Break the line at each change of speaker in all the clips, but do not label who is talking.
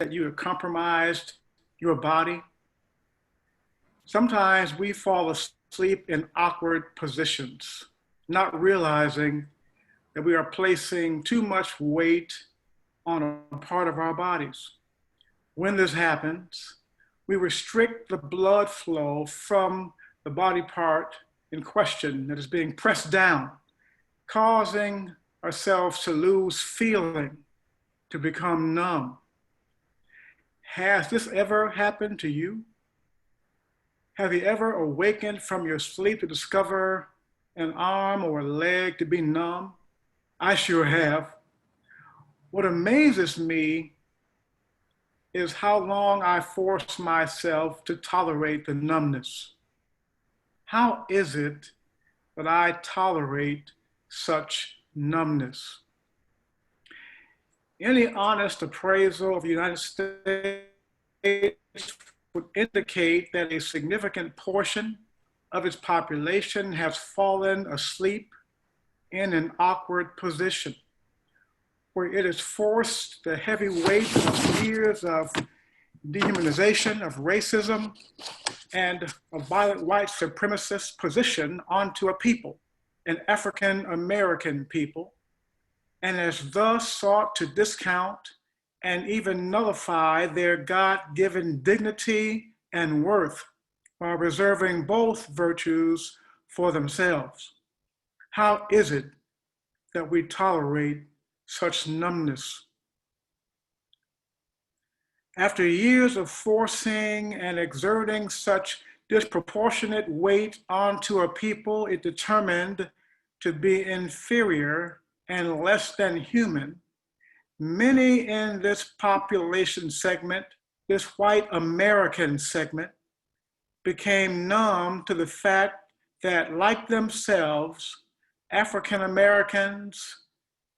that you have compromised your body? Sometimes we fall asleep in awkward positions, not realizing that we are placing too much weight on a part of our bodies. When this happens, we restrict the blood flow from the body part in question that is being pressed down, causing ourselves to lose feeling, to become numb. Has this ever happened to you? Have you ever awakened from your sleep to discover an arm or a leg to be numb? I sure have. What amazes me is how long I force myself to tolerate the numbness. How is it that I tolerate such numbness? Any honest appraisal of the United States would indicate that a significant portion of its population has fallen asleep in an awkward position, where it is forced the heavy weight of years of dehumanization, of racism, and a violent white supremacist position onto a people, an African American people, and has thus sought to discount and even nullify their God-given dignity and worth while reserving both virtues for themselves. How is it that we tolerate such numbness? After years of forcing and exerting such disproportionate weight onto a people it determined to be inferior and less than human, many in this population segment, this white American segment, became numb to the fact that, like themselves, African Americans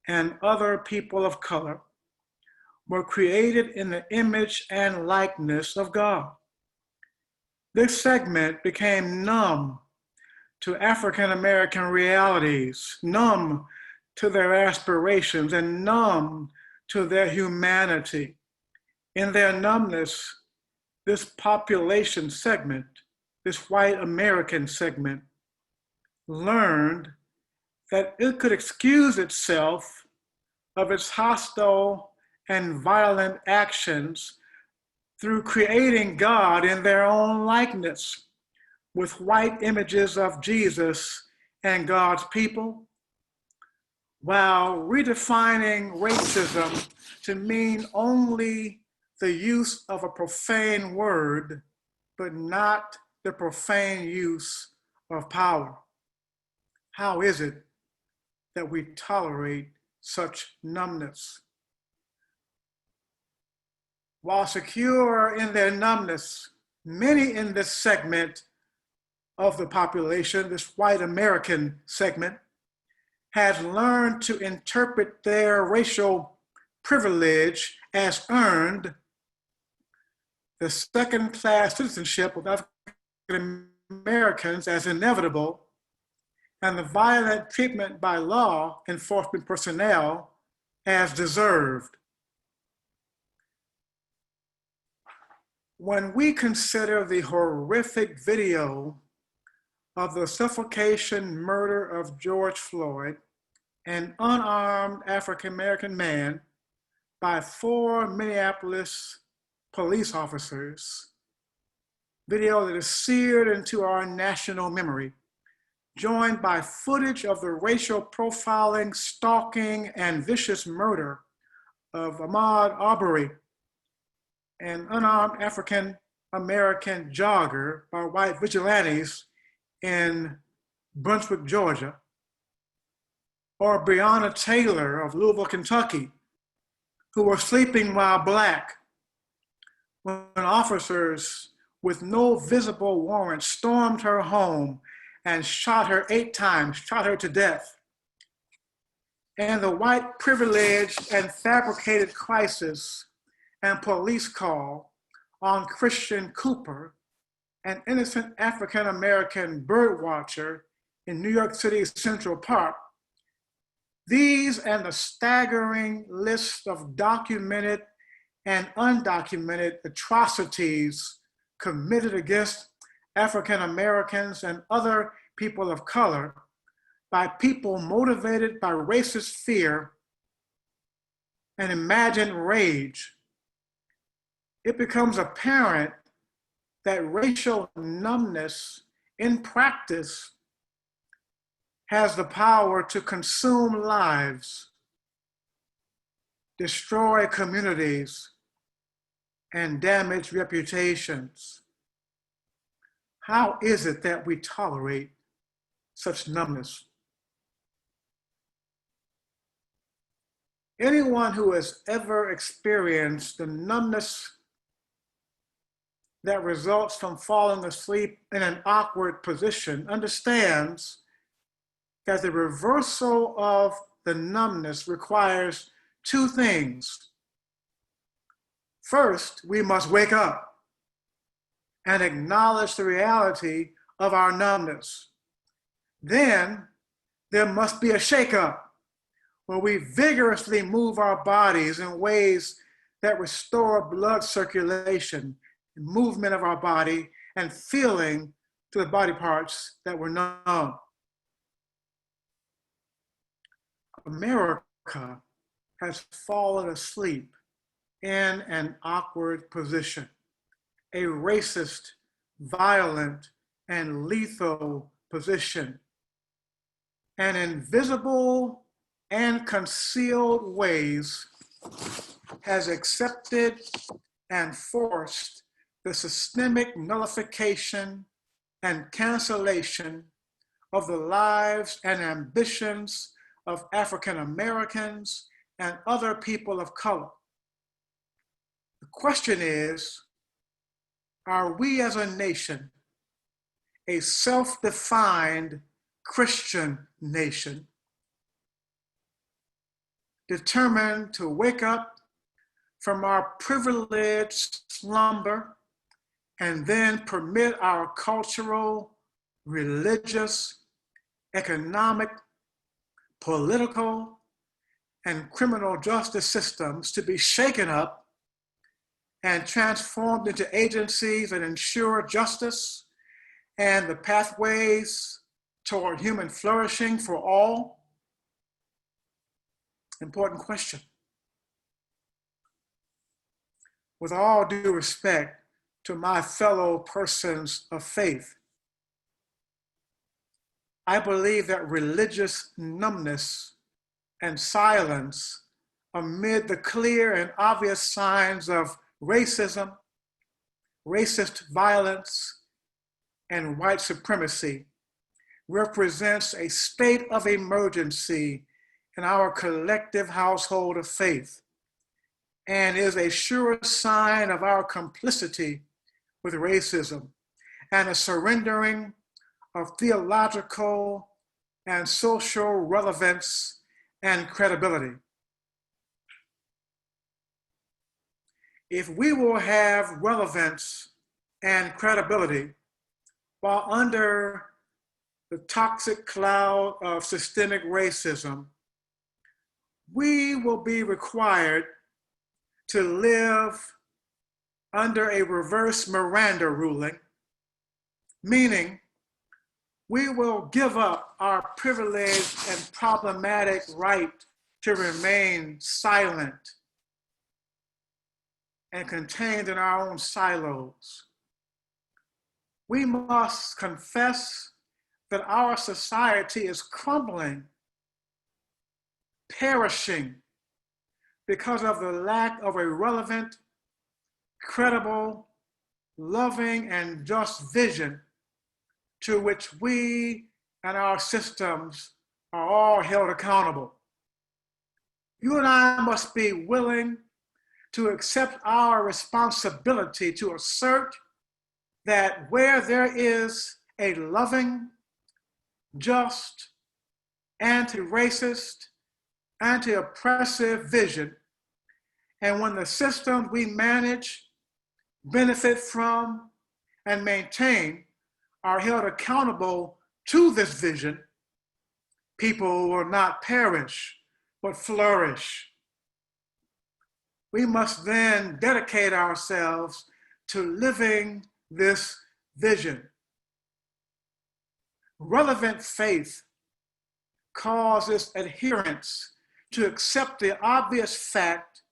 and other people of color were created in the image and likeness of God. This segment became numb to African American realities, numb to their aspirations, and numb to their humanity. In their numbness, this population segment, this white American segment, learned that it could excuse itself of its hostile and violent actions through creating God in their own likeness, with white images of Jesus and God's people, while redefining racism to mean only the use of a profane word, but not the profane use of power. How is it that we tolerate such numbness? While secure in their numbness, many in this segment of the population, this white American segment, has learned to interpret their racial privilege as earned, the second-class citizenship of African Americans as inevitable, and the violent treatment by law enforcement personnel as deserved. When we consider the horrific video of the suffocation murder of George Floyd, an unarmed African-American man, by 4 Minneapolis police officers, video that is seared into our national memory, joined by footage of the racial profiling, stalking, and vicious murder of Ahmaud Arbery, an unarmed African-American jogger by white vigilantes in Brunswick, Georgia, or Breonna Taylor of Louisville, Kentucky, who were sleeping while Black, when officers with no visible warrant stormed her home and shot her 8 times, shot her to death. And the white privilege and fabricated crisis and police call on Christian Cooper, an innocent African-American bird watcher in New York City's Central Park. These and the staggering list of documented and undocumented atrocities committed against African Americans and other people of color by people motivated by racist fear and imagined rage, it becomes apparent that racial numbness in practice has the power to consume lives, destroy communities, and damage reputations. How is it that we tolerate such numbness? Anyone who has ever experienced the numbness that results from falling asleep in an awkward position understands that the reversal of the numbness requires two things. First, we must wake up and acknowledge the reality of our numbness. Then there must be a shakeup where we vigorously move our bodies in ways that restore blood circulation, movement of our body, and feeling to the body parts that were numb. America has fallen asleep in an awkward position, a racist, violent, and lethal position, and invisible and concealed ways has accepted and forced the systemic nullification and cancellation of the lives and ambitions of African Americans and other people of color. The question is, are we as a nation a self-defined Christian nation, determined to wake up from our privileged slumber and then permit our cultural, religious, economic, political, and criminal justice systems to be shaken up and transformed into agencies that ensure justice and the pathways toward human flourishing for all? Important question. With all due respect to my fellow persons of faith, I believe that religious numbness and silence amid the clear and obvious signs of racism, racist violence, and white supremacy represents a state of emergency in our collective household of faith and is a sure sign of our complicity with racism and a surrendering of theological and social relevance and credibility. If we will have relevance and credibility while under the toxic cloud of systemic racism, we will be required to live under a reverse Miranda ruling, meaning we will give up our privileged and problematic right to remain silent and contained in our own silos. We must confess that our society is crumbling, perishing because of the lack of a relevant, credible, loving, and just vision to which we and our systems are all held accountable. You and I must be willing to accept our responsibility to assert that where there is a loving, just, anti-racist, anti-oppressive vision, and when the systems we manage, benefit from, and maintain are held accountable to this vision, people will not perish, but flourish. we must then dedicate ourselves to living this vision. Relevant faith causes adherents to accept the obvious fact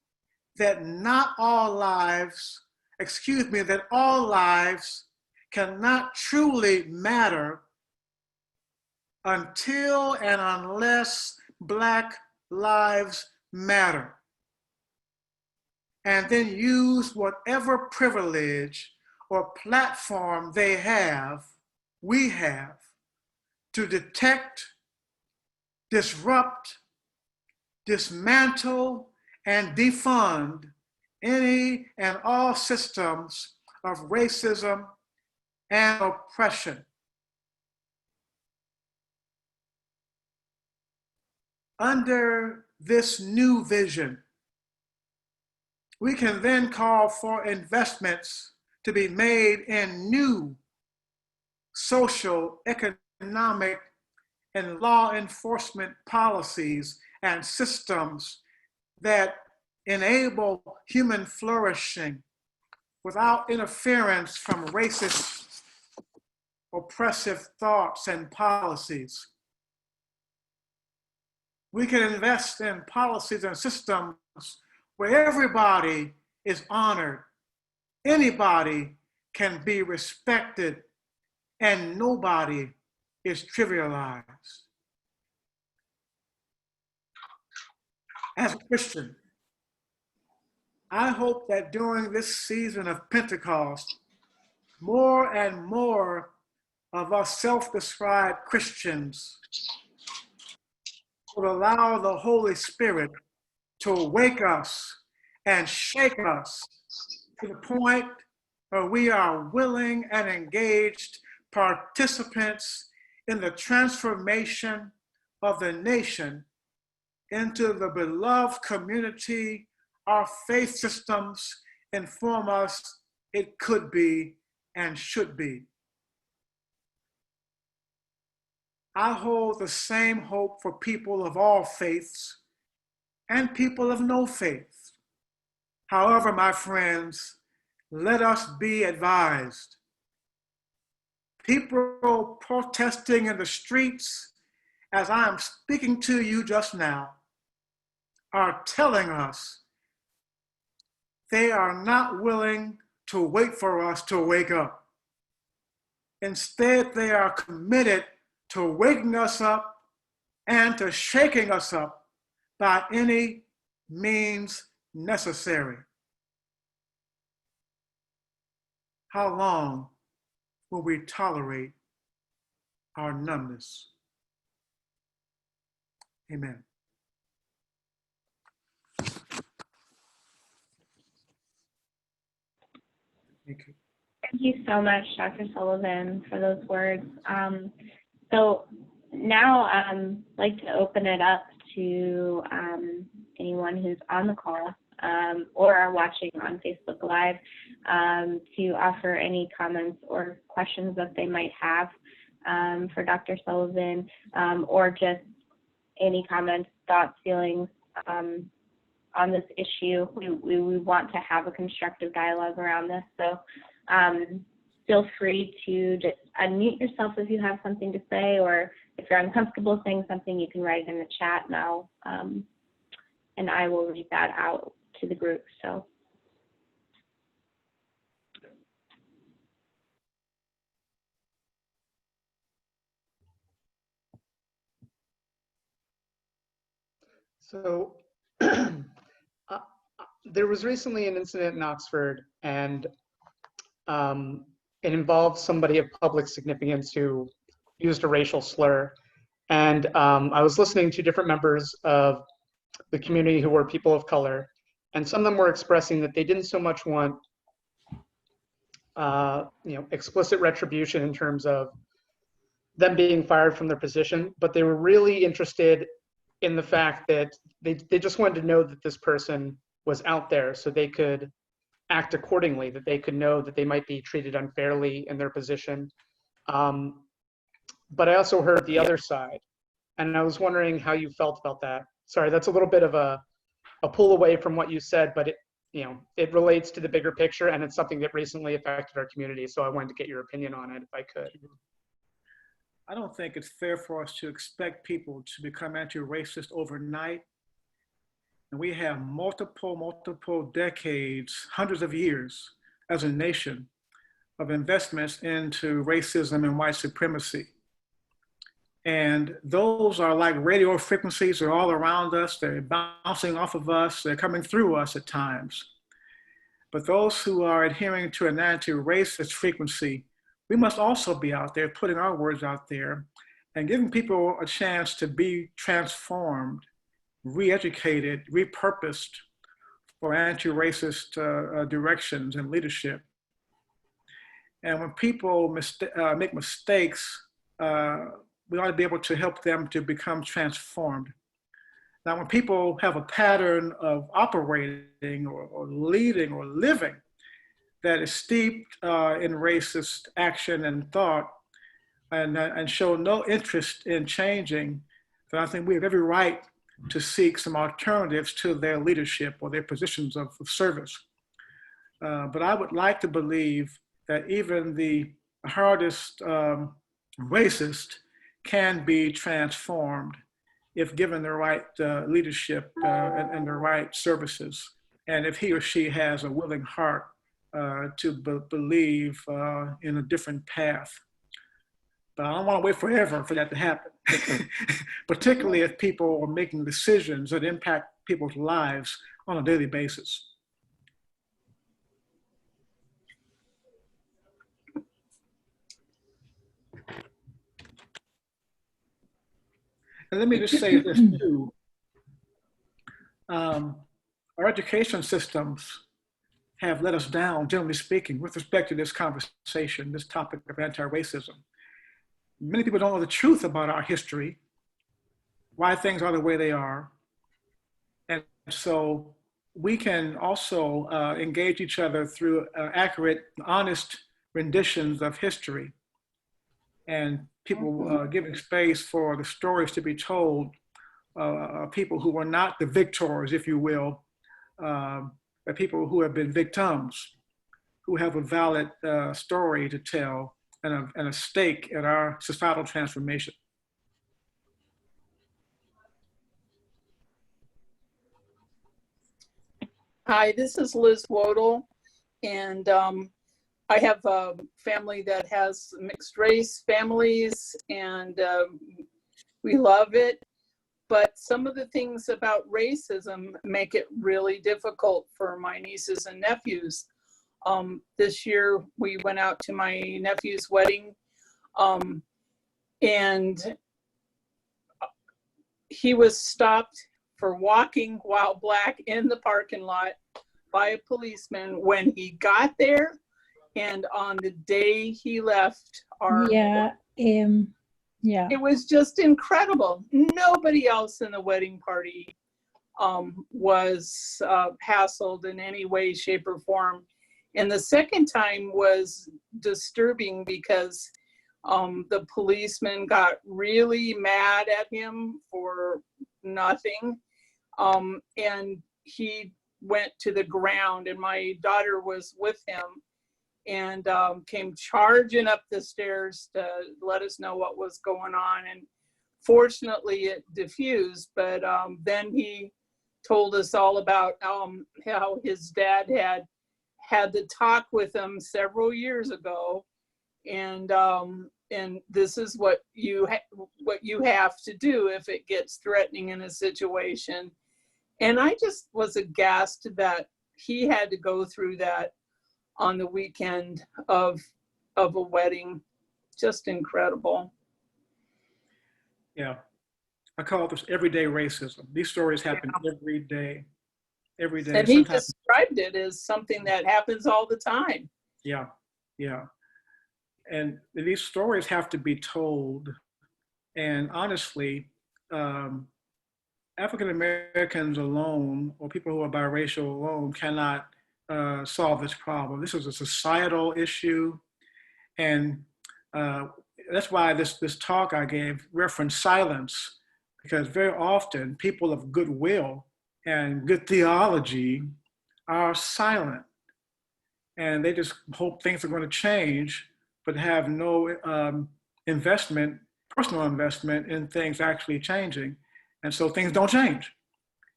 that not all lives, that all lives cannot truly matter until and unless Black lives matter. And then use whatever privilege or platform we have, to detect, disrupt, dismantle, and defund any and all systems of racism and oppression. Under this new vision, we can then call for investments to be made in new social, economic, and law enforcement policies and systems that enable human flourishing without interference from racist, oppressive thoughts and policies. We can invest in policies and systems where everybody is honored, anybody can be respected, and nobody is trivialized. As a Christian, I hope that during this season of Pentecost, more and more of us self-described Christians will allow the Holy Spirit to wake us and shake us to the point where we are willing and engaged participants in the transformation of the nation into the beloved community our faith systems inform us it could be and should be. I hold the same hope for people of all faiths and people of no faith. However, my friends, let us be advised. People protesting in the streets, as I am speaking to you just now, are telling us they are not willing to wait for us to wake up. Instead, they are committed to waking us up and to shaking us up by any means necessary. How long will we tolerate our numbness? Amen. Thank you.
Thank you so much, Dr. Sullivan, for those words. So now I'd like to open it up to anyone who's on the call or are watching on Facebook Live to offer any comments or questions that they might have for Dr. Sullivan, or just any comments, thoughts, feelings on this issue. We want to have a constructive dialogue around this. So feel free to just unmute yourself if you have something to say, or if you're uncomfortable saying something, you can write it in the chat now, and I will read that out to the group.
So there was recently an incident in Oxford, and it involved somebody of public significance who used a racial slur. And I was listening to different members of the community who were people of color, and some of them were expressing that they didn't so much want explicit retribution in terms of them being fired from their position, but they were really interested in the fact that they just wanted to know that this person was out there so they could act accordingly, that they could know that they might be treated unfairly in their position. But I also heard the other side, and I was wondering how you felt about that. Sorry, that's a little bit of a pull away from what you said, but it relates to the bigger picture, and it's something that recently affected our community. So I wanted to get your opinion on it if I could.
I don't think it's fair for us to expect people to become anti-racist overnight. And we have multiple decades, hundreds of years as a nation of investments into racism and white supremacy. And those are like radio frequencies. They're all around us. They're bouncing off of us. They're coming through us at times. But those who are adhering to an anti-racist frequency, we must also be out there putting our words out there and giving people a chance to be transformed, re-educated, repurposed for anti-racist directions and leadership. And when people make mistakes, we ought to be able to help them to become transformed. Now, when people have a pattern of operating or leading or living that is steeped in racist action and thought and show no interest in changing, then I think we have every right to seek some alternatives to their leadership or their positions of service. But I would like to believe that even the hardest racist can be transformed if given the right leadership and the right services, and if he or she has a willing heart to believe in a different path. But I don't want to wait forever for that to happen, particularly if people are making decisions that impact people's lives on a daily basis. And let me just say this too. Our education systems have let us down, generally speaking, with respect to this conversation, this topic of anti-racism. Many people don't know the truth about our history, why things are the way they are. And so we can also engage each other through accurate, honest renditions of history, and people giving space for the stories to be told, people who were not the victors, if you will, but people who have been victims, who have a valid story to tell and a stake in our societal transformation.
Hi, this is Liz Wodel, and I have a family that has mixed race families, and we love it. But some of the things about racism make it really difficult for my nieces and nephews. This year, we went out to my nephew's wedding, and he was stopped for walking while black in the parking lot by a policeman when he got there and on the day he left our it was just incredible. Nobody else in the wedding party was hassled in any way, shape, or form. And the second time was disturbing because the policeman got really mad at him for nothing. And he went to the ground, and my daughter was with him and came charging up the stairs to let us know what was going on. And fortunately it diffused, but then he told us all about how his dad had the talk with him several years ago, and this is what you have to do if it gets threatening in a situation. And I just was aghast that he had to go through that on the weekend of a wedding. Just incredible.
Yeah, I call this everyday racism. These stories happen every day. Every day.
And he described it as something that happens all the time.
Yeah, yeah. And these stories have to be told. And honestly, African Americans alone, or people who are biracial alone, cannot solve this problem. This is a societal issue. And that's why this talk I gave referenced silence, because very often people of goodwill and good theology are silent, and they just hope things are going to change, but have no investment, personal investment in things actually changing. And so things don't change.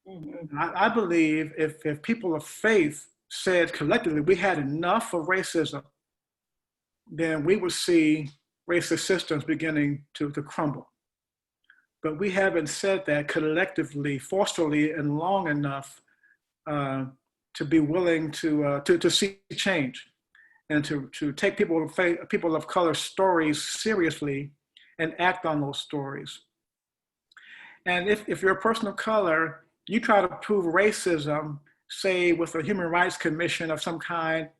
Mhm.
I believe if people of faith said collectively we had enough of racism, then we would see racist systems beginning to crumble. But we haven't said that collectively, forcefully, and long enough to be willing to see change and to take people of color stories seriously and act on those stories. And if you're a person of color, you try to prove racism, say with a human rights commission of some kind,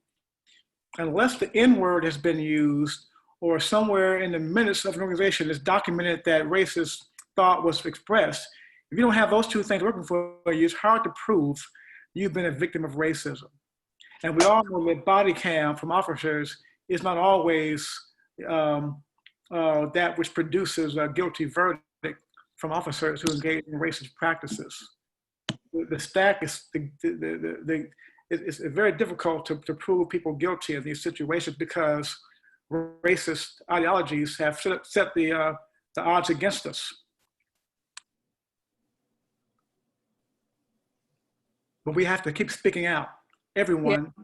unless the N word has been used or somewhere in the minutes of an organization is documented that racist thought was expressed, if you don't have those two things working for you, it's hard to prove you've been a victim of racism. And we all know that body cam from officers is not always that which produces a guilty verdict from officers who engage in racist practices. The stack is, it's very difficult to prove people guilty in these situations because racist ideologies have set the odds against us. But we have to keep speaking out. Everyone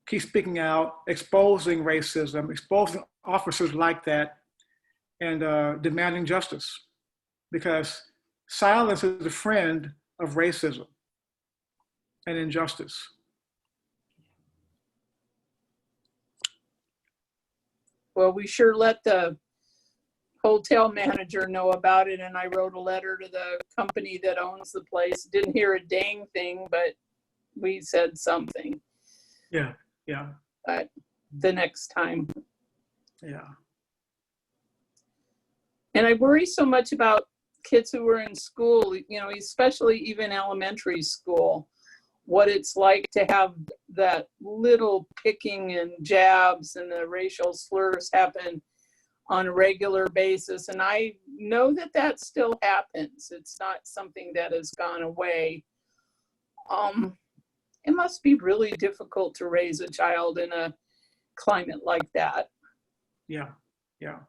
keep speaking out, exposing racism, exposing officers like that, and demanding justice. Because silence is a friend of racism and injustice.
Well, we sure let the hotel manager know about it, and I wrote a letter to the company that owns the place. Didn't hear a dang thing, but we said something.
Yeah, yeah.
But the next time.
Yeah.
And I worry so much about kids who are in school, you know, especially even elementary school, what it's like to have that little picking and jabs and the racial slurs happen on a regular basis. And I know that that still happens. It's not something that has gone away. It must be really difficult to raise a child in a climate like that.
Yeah, yeah.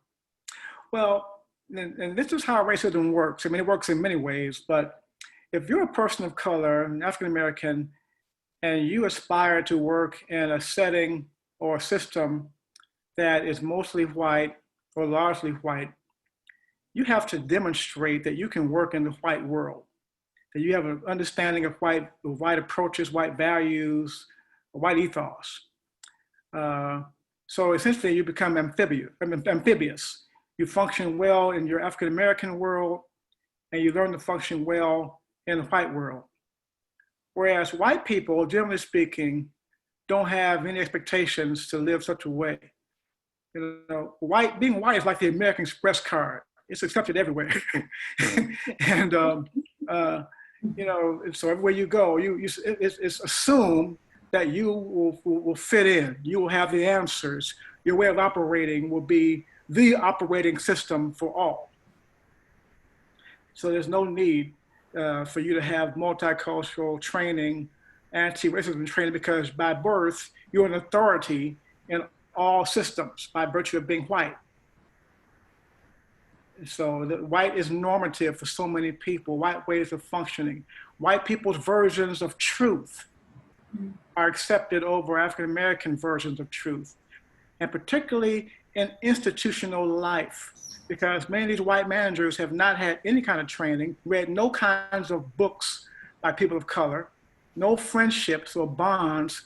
Well, and this is how racism works. I mean, it works in many ways, but if you're a person of color, an African American, and you aspire to work in a setting or a system that is mostly white or largely white, you have to demonstrate that you can work in the white world, that you have an understanding of white approaches, white values, white ethos. So essentially you become amphibious. You function well in your African American world, and you learn to function well in the white world. Whereas white people, generally speaking, don't have any expectations to live such a way. You know, being white is like the American Express card. It's accepted everywhere. And, you know, so everywhere you go, it's assumed that you will fit in. You will have the answers. Your way of operating will be the operating system for all. So there's no need for you to have multicultural training, anti-racism training, because by birth, you're an authority in all systems by virtue of being white. So the white is normative for so many people, white ways of functioning. White people's versions of truth are accepted over African-American versions of truth, and particularly in institutional life, because many of these white managers have not had any kind of training, read no kinds of books by people of color, no friendships or bonds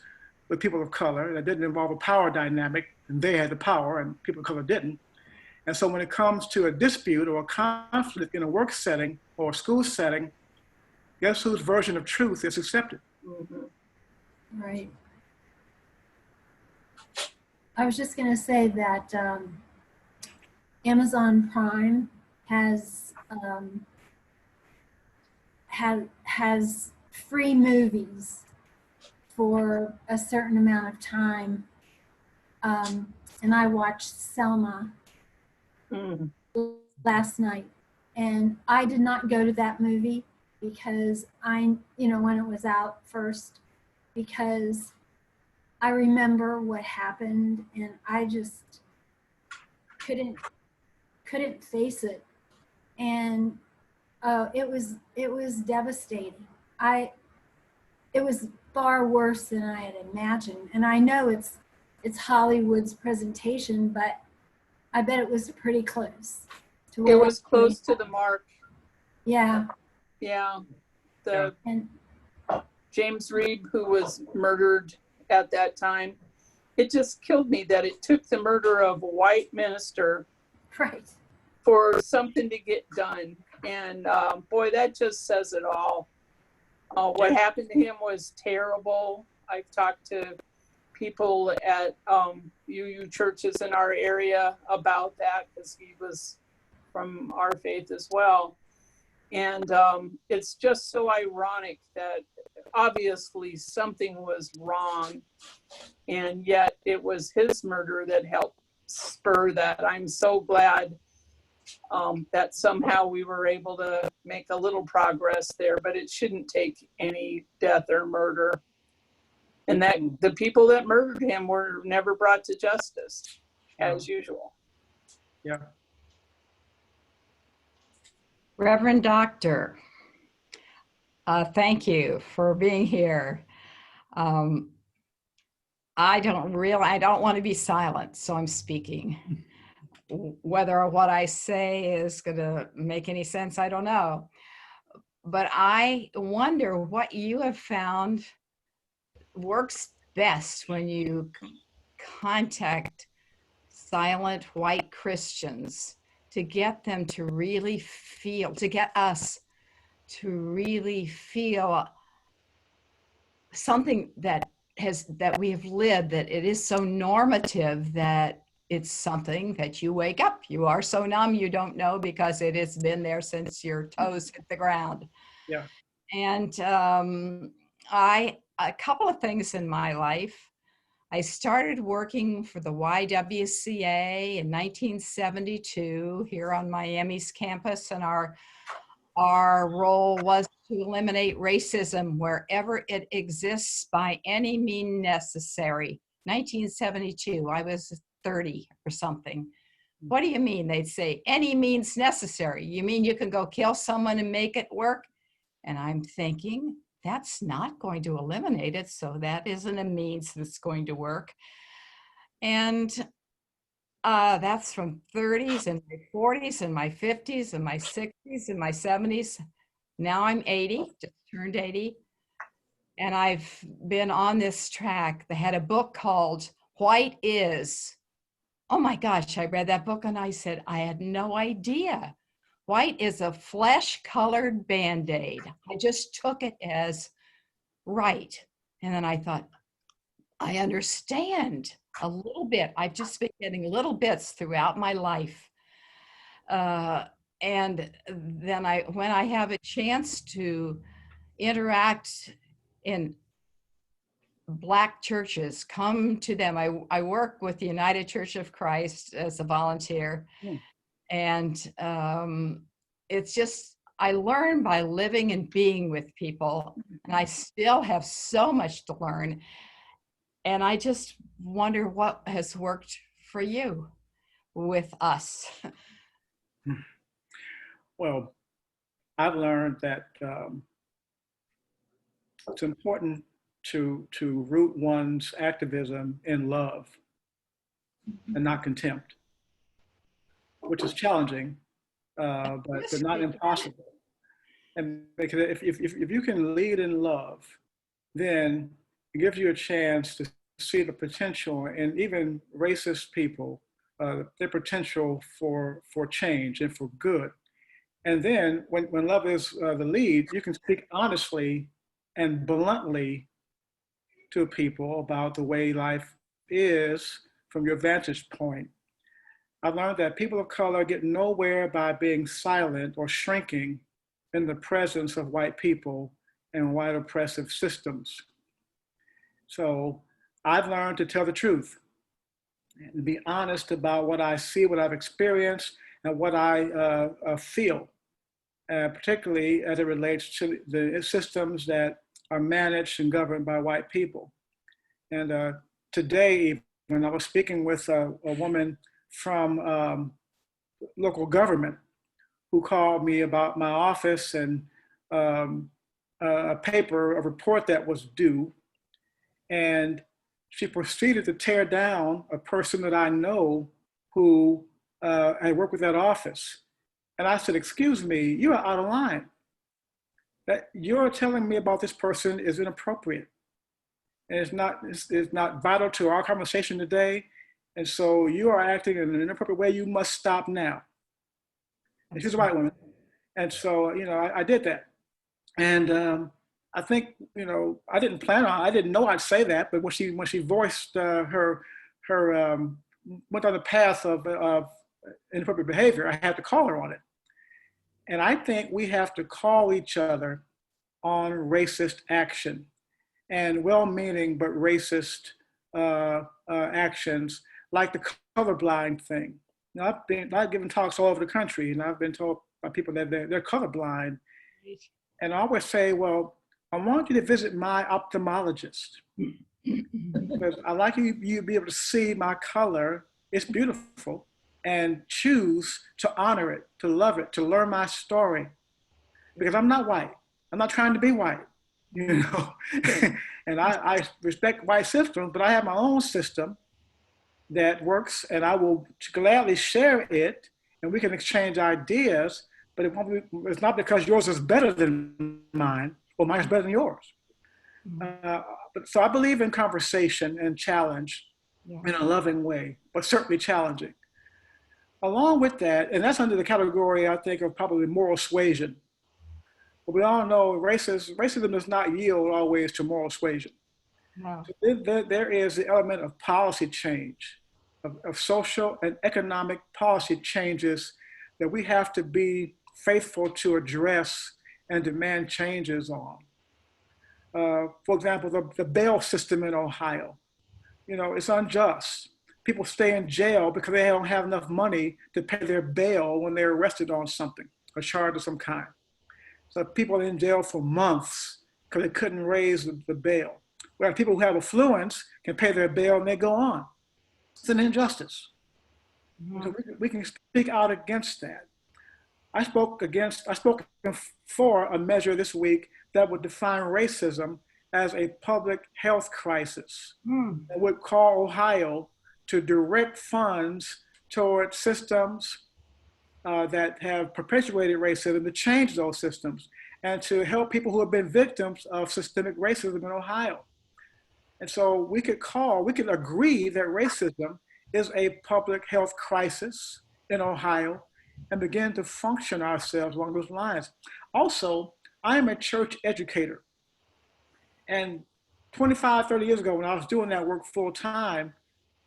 with people of color that didn't involve a power dynamic, and they had the power and people of color didn't. And so when it comes to a dispute or a conflict in a work setting or a school setting, guess whose version of truth is accepted?
Mm-hmm. Right. I was just going to say that Amazon Prime has free movies for a certain amount of time, and I watched Selma last night, and I did not go to that movie because when it was out first, because I remember what happened and I just couldn't face it. And it was devastating. It was far worse than I had imagined. And I know it's Hollywood's presentation, but I bet it was pretty close to
It
what
was close to the mark.
Yeah.
Yeah.
Yeah.
And
James Reeb, who was murdered at that time, it just killed me that it took the murder of a white minister
right.
for something to get done. And boy, that just says it all. What happened to him was terrible. I've talked to people at UU churches in our area about that because he was from our faith as well. And it's just so ironic that obviously something was wrong, and yet it was his murder that helped spur that. I'm so glad that somehow we were able to make a little progress there, but it shouldn't take any death or murder. And that the people that murdered him were never brought to justice, as usual.
Yeah.
Reverend Doctor, thank you for being here. I don't want to be silent, so I'm speaking. Whether what I say is going to make any sense, I don't know. But I wonder what you have found works best when you contact silent white Christians to get them to really feel, to get us to really feel something that we have lived, that it is so normative that it's something that you wake up. You are so numb you don't know because it has been there since your toes hit the ground.
Yeah.
And a couple of things in my life. I started working for the YWCA in 1972 here on Miami's campus, and our role was to eliminate racism wherever it exists by any means necessary. 1972, I was 30 or something. What do you mean? They'd say, any means necessary. You mean you can go kill someone and make it work? And I'm thinking, that's not going to eliminate it, so that isn't a means that's going to work. And that's from 30s and my 40s and my 50s and my 60s and my 70s. Now I'm 80, just turned 80. And I've been on this track. They had a book called White Is. Oh my gosh, I read that book and I said, I had no idea. White is a flesh-colored Band-Aid. I just took it as right. And then I thought, I understand a little bit. I've just been getting little bits throughout my life. And then when I have a chance to interact in Black churches, come to them. I work with the United Church of Christ as a volunteer. And it's just, I learn by living and being with people, and I still have so much to learn. And I just wonder what has worked for you with us.
Well, I've learned that it's important to root one's activism in love and not contempt, which is challenging, but not impossible. And because if you can lead in love, then it gives you a chance to see the potential in even racist people, their potential for change and for good. And then when love is the lead, you can speak honestly and bluntly to people about the way life is from your vantage point. I've learned that people of color get nowhere by being silent or shrinking in the presence of white people and white oppressive systems. So I've learned to tell the truth and be honest about what I see, what I've experienced, and what I feel, particularly as it relates to the systems that are managed and governed by white people. And today, when I was speaking with a woman from local government who called me about my office and a paper, a report that was due, and she proceeded to tear down a person that I know who had worked with that office. And I said, excuse me, you are out of line. That you're telling me about this person is inappropriate. And it's not vital to our conversation today. And so you are acting in an inappropriate way. You must stop now. And she's a white woman. And so, I did that. And I think, I didn't I didn't know I'd say that, but when she voiced her went on the path of inappropriate behavior, I had to call her on it. And I think we have to call each other on racist action and well-meaning but racist actions, like the colorblind thing. I've given talks all over the country, and I've been told by people that they're colorblind. And I always say, well, I want you to visit my ophthalmologist because I like you to be able to see my color. It's beautiful, and choose to honor it, to love it, to learn my story. Because I'm not white. I'm not trying to be white, And I respect white systems, but I have my own system that works, and I will gladly share it, and we can exchange ideas, but it's not because yours is better than mine, or mine is better than yours. So I believe in conversation and challenge in a loving way, but certainly challenging. Along with that, and that's under the category, I think, of probably moral suasion. But we all know racism does not yield always to moral suasion.
No.
So there is the element of policy change, of social and economic policy changes that we have to be faithful to address and demand changes on. For example, the bail system in Ohio, it's unjust. People stay in jail because they don't have enough money to pay their bail when they're arrested on something, a charge of some kind. So people are in jail for months because they couldn't raise the bail. Whereas people who have affluence can pay their bail and they go on. It's an injustice. So we can speak out against that. I spoke for a measure this week that would define racism as a public health crisis. That would call Ohio to direct funds toward systems that have perpetuated racism, to change those systems, and to help people who have been victims of systemic racism in Ohio. And so we could agree that racism is a public health crisis in Ohio and begin to function ourselves along those lines. Also, I am a church educator. And 25, 30 years ago, when I was doing that work full time,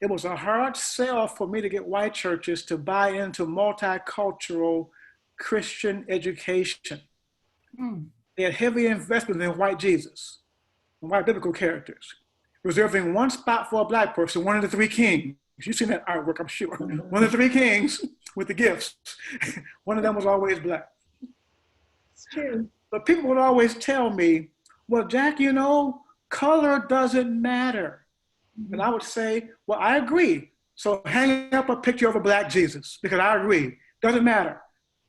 it was a hard sell for me to get white churches to buy into multicultural Christian education. They had heavy investment in white Jesus and white biblical characters, reserving one spot for a black person, one of the three kings. You've seen that artwork, I'm sure. One of the three kings with the gifts. One of them was always black.
It's true.
But people would always tell me, well, Jack, color doesn't matter. And I would say, well, I agree. So hang up a picture of a black Jesus, because I agree, doesn't matter.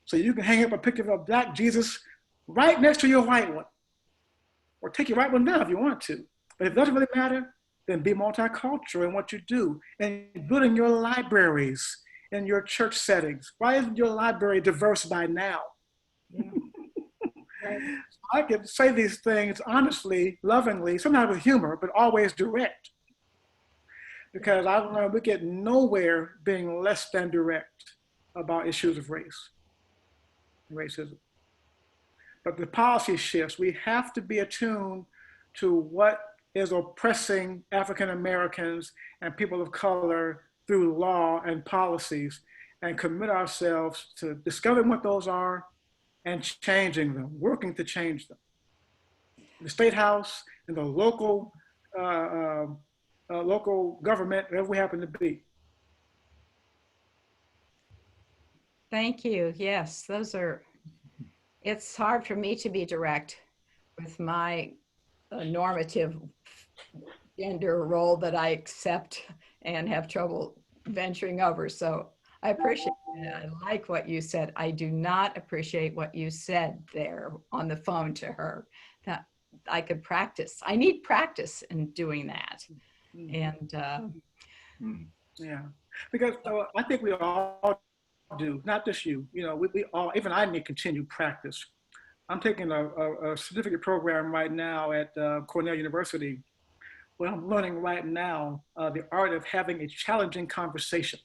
So you can hang up a picture of a black Jesus right next to your white one, or take your white one down if you want to. But if it doesn't really matter, then be multicultural in what you do, and building your libraries in your church settings. Why isn't your library diverse by now?
Right.
I can say these things honestly, lovingly, sometimes with humor, but always direct. Because I've learned we get nowhere being less than direct about issues of race and racism. But the policy shifts, we have to be attuned to what is oppressing African Americans and people of color through law and policies, and commit ourselves to discovering what those are and changing them, working to change them. The State House and the local government, wherever we happen to be.
Thank you. Yes, it's hard for me to be direct with my a normative gender role that I accept and have trouble venturing over. So I appreciate it. I like what you said. I do not appreciate what you said there on the phone to her, that I could practice. I need practice in doing that. And
Yeah, because I think we all do, not just you. You know, we all, even I need continued practice. I'm taking a certificate program right now at Cornell University, where I'm learning right now the art of having a challenging conversation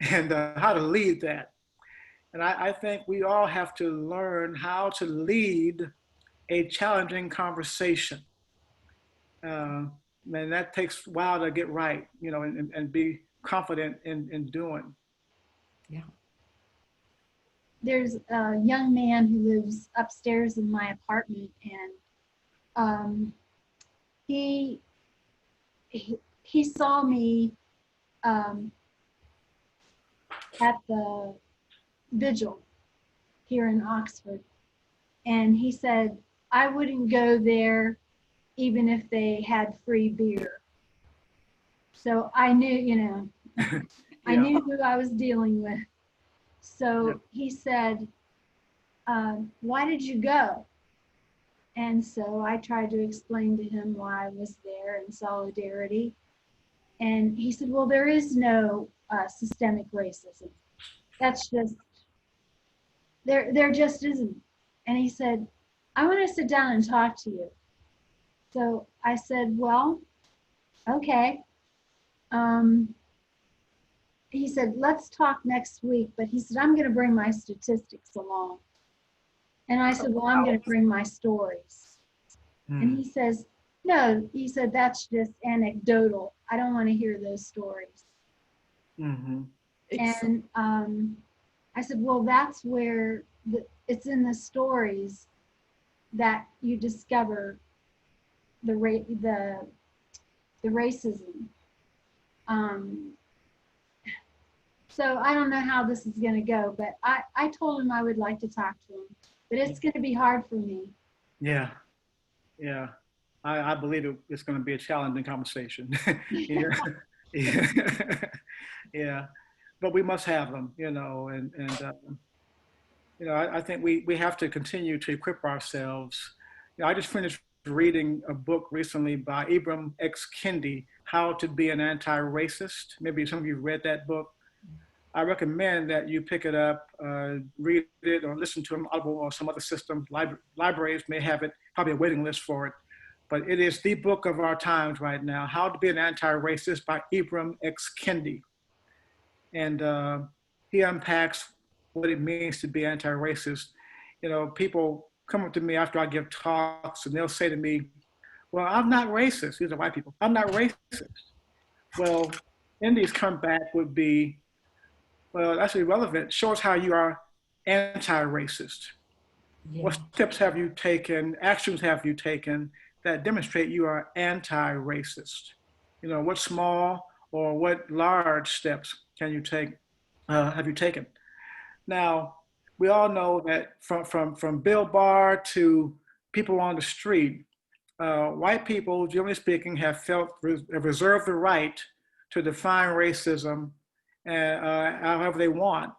and how to lead that. And I think we all have to learn how to lead a challenging conversation. And that takes a while to get right, you know, and be confident in doing.
yeah.
There's a young man who lives upstairs in my apartment, and he saw me at the vigil here in Oxford, and he said, I wouldn't go there even if they had free beer. So I knew, you know, I
Yeah.
knew who I was dealing with. So
Yeah.
he said, why did you go? And so I tried to explain to him why I was there in solidarity. And he said, well, there is no systemic racism. That's just, there just isn't. And he said, I want to sit down and talk to you. So I said, well, okay. He said, let's talk next week. But he said, I'm going to bring my statistics along. And I said, well, I'm going to bring my stories. And he says, no, he said, that's just anecdotal. I don't want to hear those stories.
Mm-hmm.
And I said, well, that's where it's in the stories that you discover the racism. So I don't know how this is going to go, but I told him I would like to talk to him, but it's going to be hard for me.
Yeah, yeah. I believe it's going to be a challenging conversation. Yeah. Yeah. Yeah. But we must have them, you know, and you know, I think we have to continue to equip ourselves. You know, I just finished reading a book recently by Ibram X. Kendi, How to Be an Anti-Racist. Maybe some of you read that book. I recommend that you pick it up, read it, or listen to it on Audible or some other system. Libraries may have it, probably a waiting list for it. But it is the book of our times right now, How to Be an Anti-Racist by Ibram X. Kendi. And he unpacks what it means to be anti-racist. You know, people come up to me after I give talks and they'll say to me, well, I'm not racist. These are white people. I'm not racist. Well, Kendi's comeback would be, well, that's irrelevant. Show us how you are anti-racist.
Yeah.
What steps have you taken, actions have you taken that demonstrate you are anti-racist? You know, what small or what large steps can you take, have you taken? Now, we all know that from Bill Barr to people on the street, white people, generally speaking, have reserved the right to define racism however they want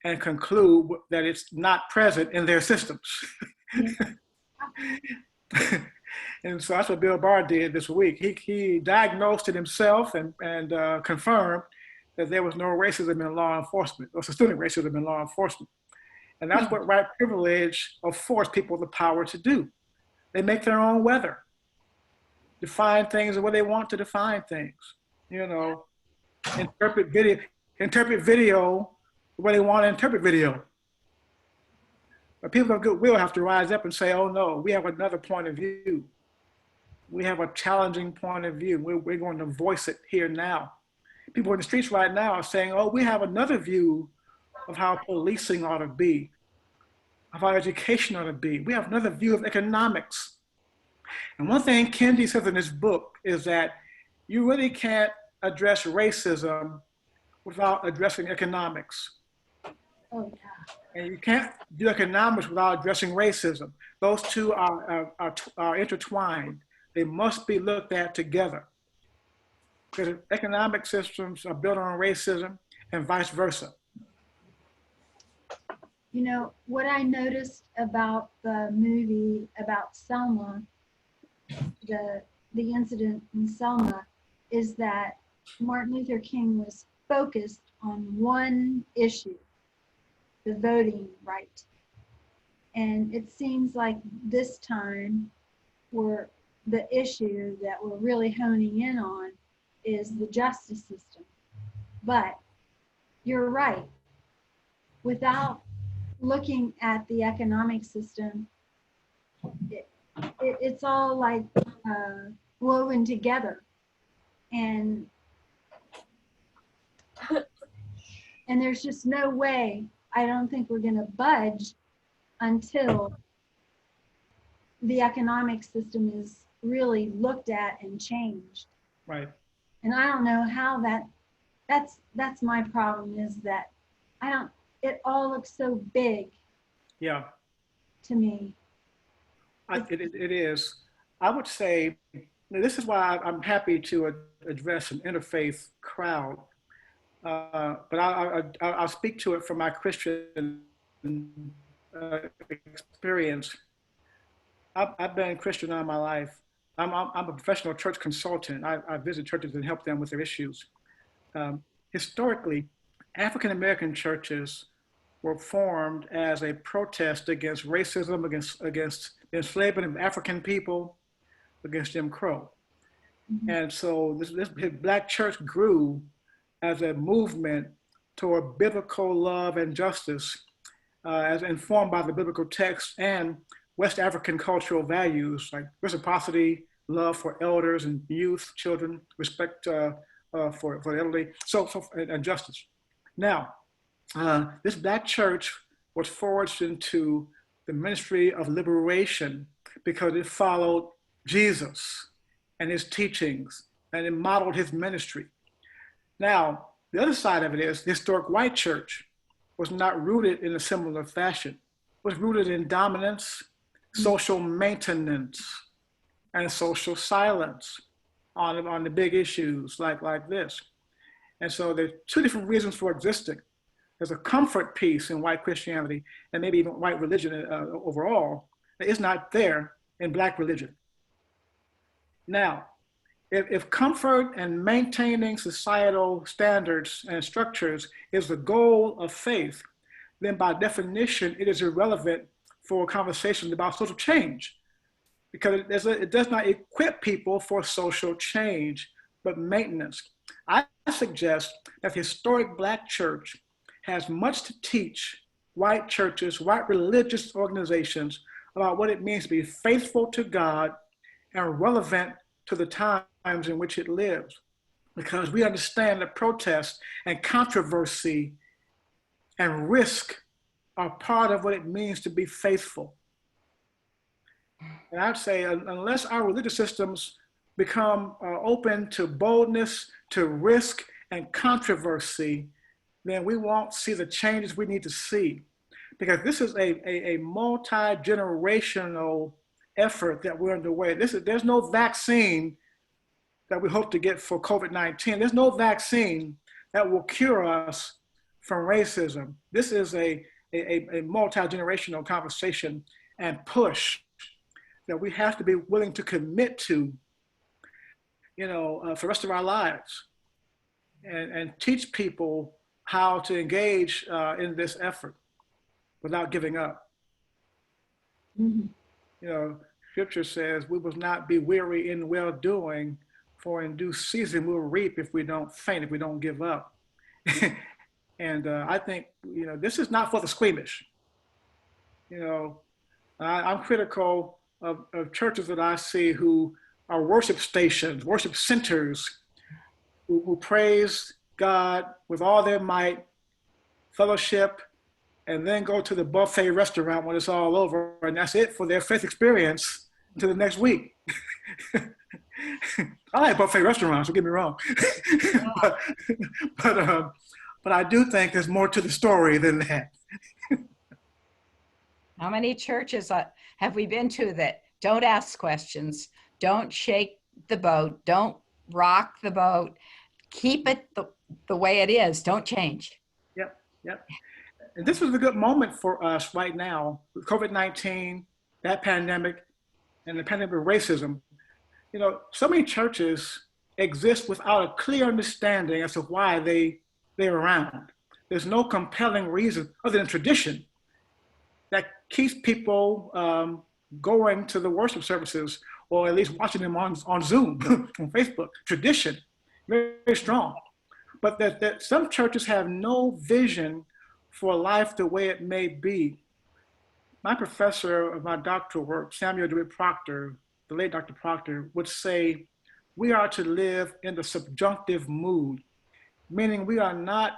and conclude that it's not present in their systems. And so that's what Bill Barr did this week. He diagnosed it himself and confirmed that there was no racism in law enforcement, or systemic racism in law enforcement. And that's what white privilege affords people the power to do. They make their own weather, define things the way they want to define things. You know, interpret video the way they want to interpret video. But people of goodwill have to rise up and say, oh no, we have another point of view. We have a challenging point of view. We're going to voice it here now. People in the streets right now are saying, oh, we have another view of how policing ought to be, of how education ought to be. We have another view of economics. And one thing Kendi says in his book is that you really can't address racism without addressing economics.
Oh, yeah.
And you can't do economics without addressing racism. Those two are intertwined. They must be looked at together. Because economic systems are built on racism and vice versa.
You know, what I noticed about the movie about Selma, the incident in Selma, is that Martin Luther King was focused on one issue, the voting right. And it seems like this time the issue that we're really honing in on is the justice system. But you're right. Without looking at the economic system, it's all like woven together. And there's just no way, I don't think we're going to budge until the economic system is really looked at and changed.
Right.
And I don't know how that's my problem, is that it all looks so big.
Yeah.
To me.
It is. I would say, this is why I'm happy to address an interfaith crowd, but I'll speak to it from my Christian experience. I've been Christian all my life. I'm a professional church consultant. I visit churches and help them with their issues. Historically, African-American churches were formed as a protest against racism, against the enslavement of African people, against Jim Crow. Mm-hmm. And so this Black church grew as a movement toward biblical love and justice, as informed by the biblical text and West African cultural values like reciprocity, love for elders and youth, children, respect for the elderly, and justice. Now, this Black church was forged into the ministry of liberation because it followed Jesus and his teachings, and it modeled his ministry. Now, the other side of it is the historic white church was not rooted in a similar fashion. It was rooted in dominance, social maintenance, and social silence on the big issues like this. And so there's two different reasons for existing. There's a comfort piece in white Christianity, and maybe even white religion overall, that is not there in Black religion. Now, if comfort and maintaining societal standards and structures is the goal of faith, then by definition, it is irrelevant for conversations about social change, because it does not equip people for social change, but maintenance. I suggest that the historic Black church has much to teach white churches, white religious organizations about what it means to be faithful to God and relevant to the times in which it lives. Because we understand that protest and controversy and risk are part of what it means to be faithful. And I'd say unless our religious systems become open to boldness, to risk and controversy, then we won't see the changes we need to see. Because this is a multi-generational effort that we're underway. There's no vaccine that we hope to get for COVID-19. There's no vaccine that will cure us from racism. This is a multi-generational conversation and push that we have to be willing to commit to, for the rest of our lives, and teach people how to engage in this effort without giving up. Mm-hmm. Scripture says we will not be weary in well-doing, for in due season we'll reap if we don't faint, if we don't give up. And I think, this is not for the squeamish. I'm critical of churches that I see who are worship stations, worship centers, who praise God with all their might, fellowship, and then go to the buffet restaurant when it's all over, and that's it for their faith experience until the next week. I like buffet restaurants, don't get me wrong. but I do think there's more to the story than that.
How many churches have we been to that don't ask questions, don't shake the boat, don't rock the boat, keep it the way it is, don't change?
Yep, yep. And this is a good moment for us right now with COVID-19, that pandemic, and the pandemic of racism. You know, so many churches exist without a clear understanding as to why they're around. There's no compelling reason other than tradition that keeps people going to the worship services, or at least watching them on Zoom, on Facebook. Tradition, very, very strong. But that some churches have no vision for life the way it may be. My professor of my doctoral work, Samuel DeWitt Proctor, the late Dr. Proctor, would say, we are to live in the subjunctive mood, meaning we are not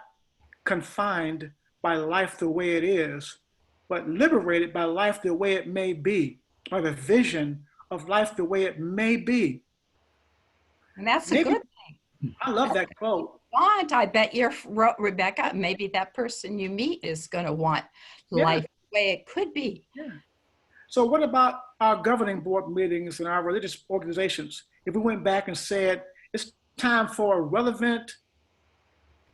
confined by life the way it is, but liberated by life the way it may be, by the vision of life the way it may be.
And that's
Maybe,
a good thing.
I love that quote.
I bet you're, Rebecca, maybe that person you meet is going to want life the way it could be.
Yeah. So what about our governing board meetings and our religious organizations? If we went back and said, it's time for a relevant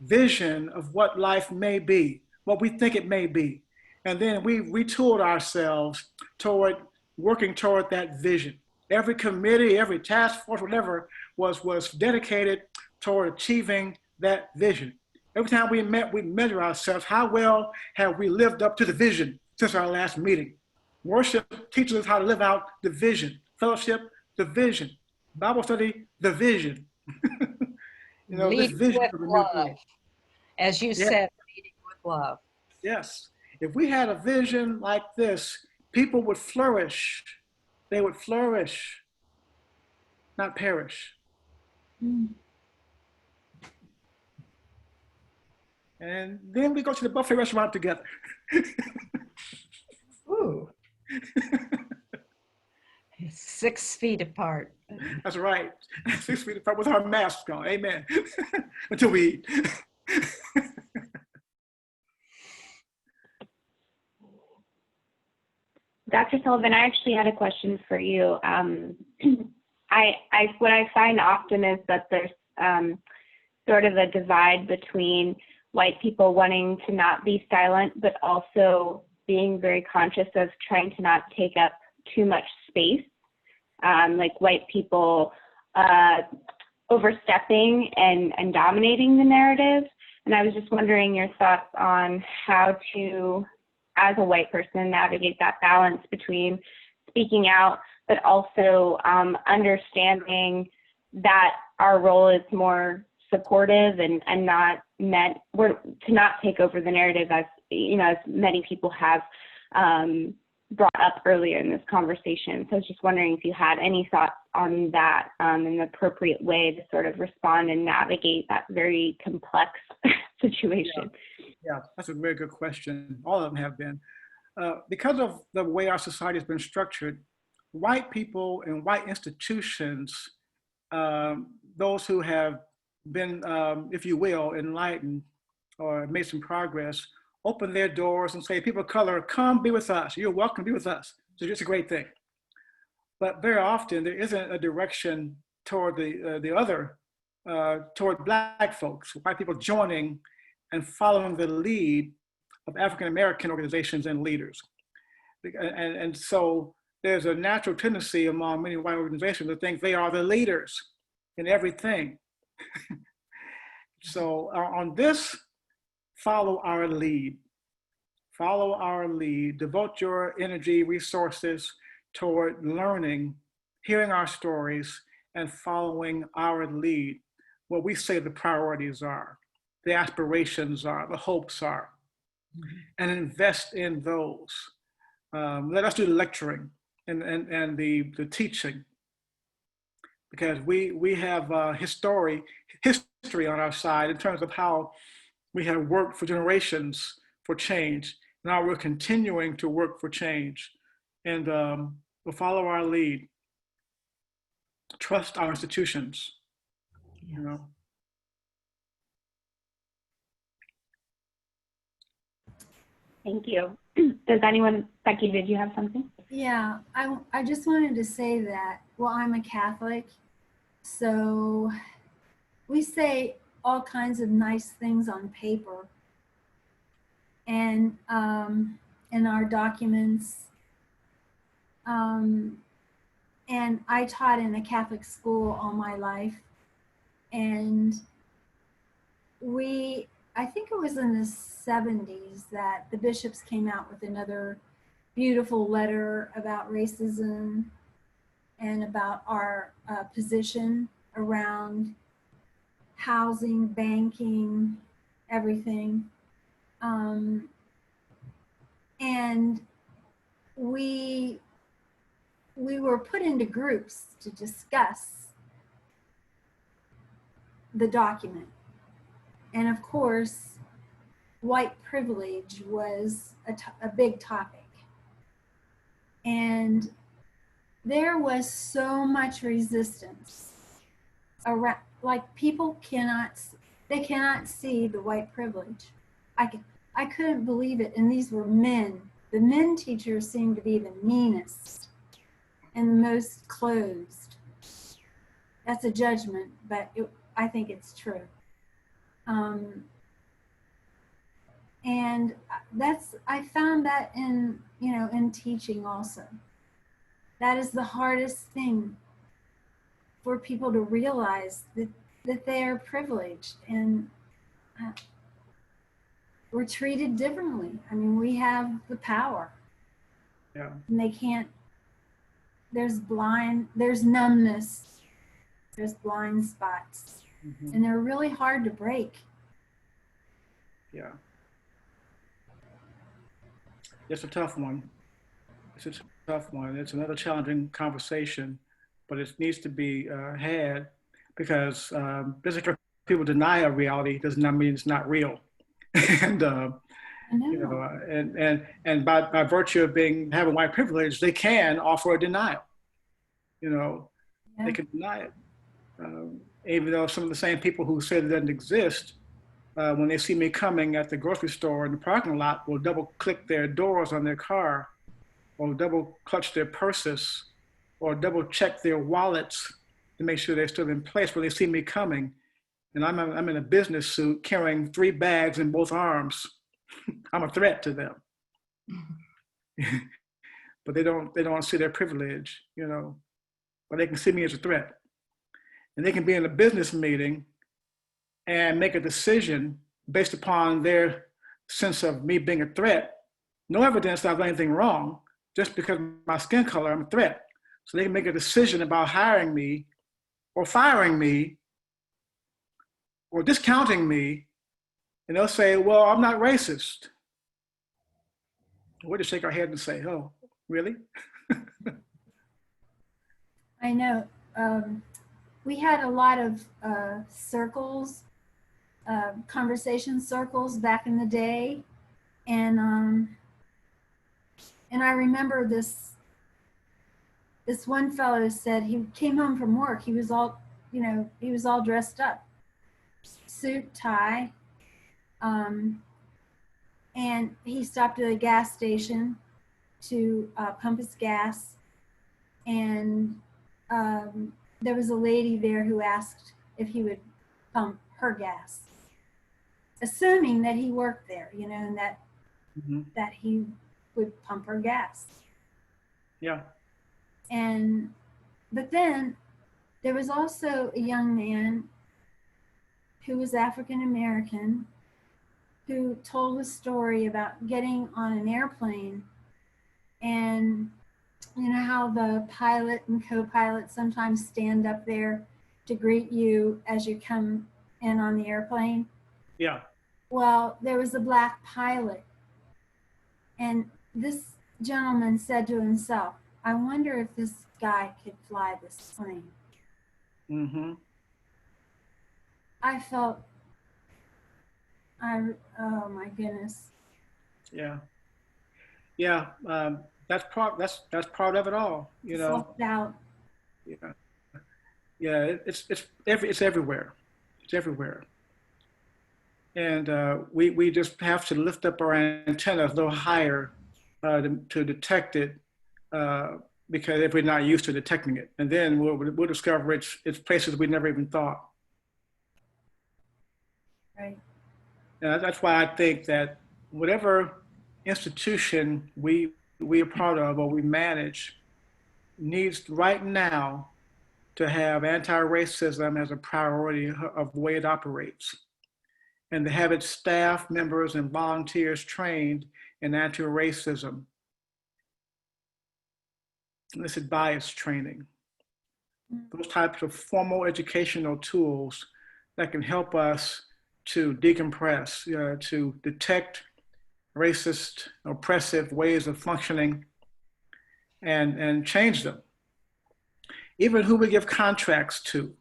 vision of what life may be, what we think it may be. And then we retooled ourselves toward working toward that vision. Every committee, every task force, whatever, was dedicated toward achieving that vision. Every time we met, we measure ourselves. How well have we lived up to the vision since our last meeting? Worship teaches us how to live out the vision. Fellowship, the vision. Bible study, the vision. You know,
Lead
this vision
with
of the new
love.
world.
As you said, leading with love.
Yes. If we had a vision like this, people would flourish. They would flourish, not perish.
Mm.
And then we go to the buffet restaurant together.
Ooh. 6 feet apart.
That's right. 6 feet apart with our masks on. Amen. Until we eat.
Dr. Sullivan, I actually had a question for you. What I find often is that there's sort of a divide between white people wanting to not be silent, but also being very conscious of trying to not take up too much space, like white people overstepping and dominating the narrative. And I was just wondering your thoughts on how to, as a white person, navigate that balance between speaking out, but also understanding that our role is more supportive and not meant to not take over the narrative, as you know, as many people have brought up earlier in this conversation. So I was just wondering if you had any thoughts on that, an appropriate way to sort of respond and navigate that very complex situation.
Yeah, that's a very good question. All of them have been. Because of the way our society has been structured, white people and white institutions, those who have been, if you will, enlightened or made some progress, open their doors and say, people of color, come be with us. You're welcome to be with us. So it's a great thing. But very often there isn't a direction toward the other, toward Black folks, white people joining and following the lead of African-American organizations and leaders. And so there's a natural tendency among many white organizations to think they are the leaders in everything. So on this, follow our lead. Follow our lead. Devote your energy, resources toward learning, hearing our stories, and following our lead. What we say the priorities are, the aspirations are, the hopes are, and invest in those. Let us do the lecturing and the teaching, because we have history on our side in terms of how we have worked for generations for change. Now we're continuing to work for change, and we'll follow our lead. Trust our institutions, you know.
Thank you. Does anyone, Becky, did you have something?
Yeah, I just wanted to say that, well, I'm a Catholic, so we say all kinds of nice things on paper and in our documents. And I taught in a Catholic school all my life. And I think it was in the 70s that the bishops came out with another beautiful letter about racism and about our position around housing, banking, everything. And we were put into groups to discuss the document. And of course, white privilege was a big topic. And there was so much resistance around, like people cannot see the white privilege. I couldn't believe it. And these were men. The men teachers seemed to be the meanest and the most closed. That's a judgment, but I think it's true. And I found that in teaching also. That is the hardest thing for people to realize, that they are privileged and we're treated differently. I mean, we have the power.
Yeah.
And they can't, there's numbness, there's blind spots, and they're really hard to break.
Yeah. It's a tough one. It's a tough one. It's another challenging conversation, but it needs to be had because just because people deny a reality does not mean it's not real. And you know, and by virtue of having white privilege, they can offer a denial. You know, they can deny it, even though some of the same people who say it doesn't exist, when they see me coming at the grocery store in the parking lot, will double click their doors on their car, or double clutch their purses, or double check their wallets to make sure they're still in place when they see me coming. And I'm in a business suit carrying 3 bags in both arms. I'm a threat to them. But they don't see their privilege, you know, but they can see me as a threat. And they can be in a business meeting and make a decision based upon their sense of me being a threat. No evidence that I've done anything wrong, just because of my skin color, I'm a threat. So they can make a decision about hiring me or firing me or discounting me, and they'll say, well, I'm not racist. We'll just shake our head and say, oh, really?
I know. We had a lot of circles, conversation circles back in the day. And I remember this one fellow said he came home from work. He was all dressed up, suit, tie. And he stopped at a gas station to pump his gas. And there was a lady there who asked if he would pump her gas, assuming that he worked there, you know, and that he would pump her gas.
Yeah.
But then there was also a young man who was African American who told a story about getting on an airplane, and you know how the pilot and co-pilot sometimes stand up there to greet you as you come in on the airplane? Yeah. Well, there was a black pilot, and this gentleman said to himself, I wonder if this guy could fly this plane. Mm-hmm. I felt, oh my goodness. Yeah. Yeah. That's part of it all, you know. Self-doubt. Yeah. Yeah. It's everywhere. It's everywhere.
And we just have to lift up our antennas a little higher to detect it, because if we're not used to detecting it, and then we'll discover it's places we never even thought.
Right.
And that's why I think that whatever institution we are part of or we manage needs right now to have anti-racism as a priority of the way it operates, and to have its staff members and volunteers trained in anti-racism, illicit bias training, those types of formal educational tools that can help us to decompress, to detect racist, oppressive ways of functioning and change them. Even who we give contracts to.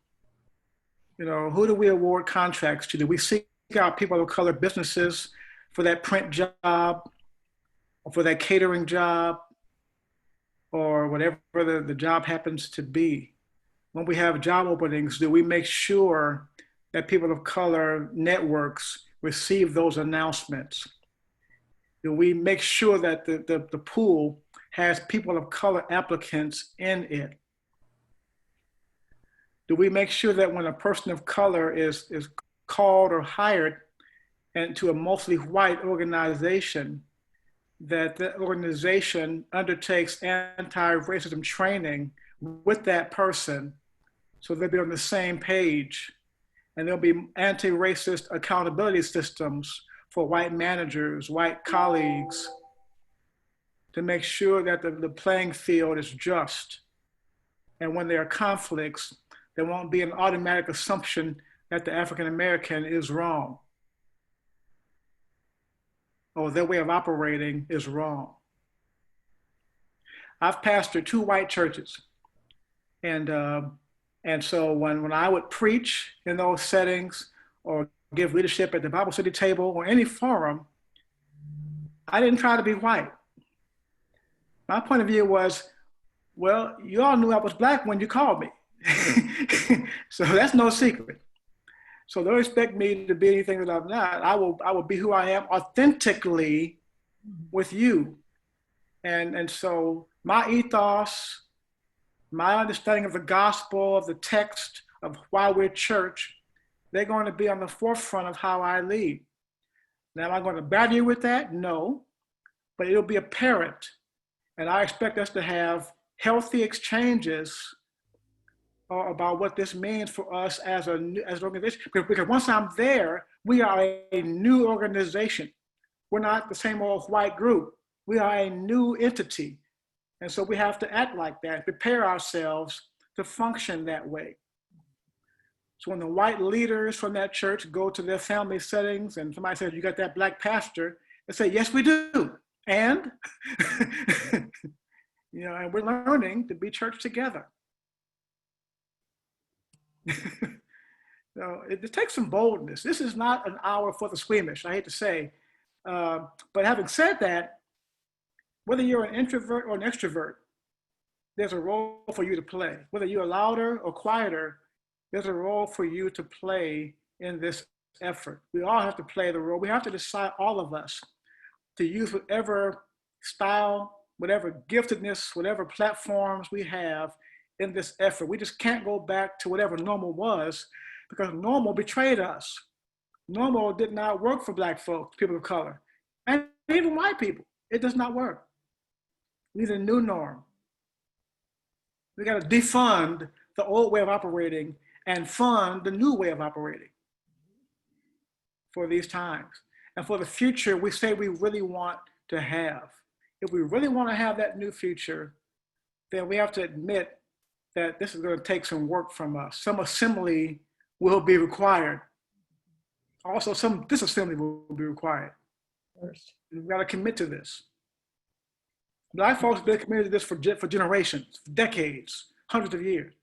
Who do we award contracts to? Do we seek out people of color businesses for that print job or for that catering job or whatever the job happens to be? When we have job openings, do we make sure that people of color networks receive those announcements? Do we make sure that the pool has people of color applicants in it? Do we make sure that when a person of color is called or hired into a mostly white organization, that the organization undertakes anti-racism training with that person so they'll be on the same page, and there'll be anti-racist accountability systems for white managers, white colleagues, to make sure that the playing field is just. And when there are conflicts, there won't be an automatic assumption that the African American is wrong or their way of operating is wrong. I've pastored 2 white churches. And so when I would preach in those settings or give leadership at the Bible study table or any forum, I didn't try to be white. My point of view was, well, you all knew I was Black when you called me. So that's no secret. So don't expect me to be anything that I'm not. I will be who I am authentically with you. And so my ethos, my understanding of the gospel, of the text, of why we're church, they're going to be on the forefront of how I lead. Now, am I going to battle you with that? No, but it'll be apparent. And I expect us to have healthy exchanges about what this means for us as an organization. Because once I'm there, we are a new organization. We're not the same old white group. We are a new entity. And so we have to act like that, prepare ourselves to function that way. So when the white leaders from that church go to their family settings and somebody says, you got that Black pastor, they say, yes, we do. And, and we're learning to be church together. It takes some boldness. This is not an hour for the squeamish, I hate to say. But having said that, whether you're an introvert or an extrovert, there's a role for you to play. Whether you're louder or quieter, there's a role for you to play in this effort. We all have to play the role. We have to decide, all of us, to use whatever style, whatever giftedness, whatever platforms we have in this effort. We just can't go back to whatever normal was, because normal betrayed us. Normal did not work for Black folks, people of color, and even white people. It does not work. We need a new norm. We got to defund the old way of operating and fund the new way of operating for these times. And for the future we say we really want to have. If we really want to have that new future, then we have to admit that this is going to take some work from us. Some assembly will be required. Also, some disassembly will be required. First, we've got to commit to this. Black folks have been committed to this for generations, for decades, hundreds of years.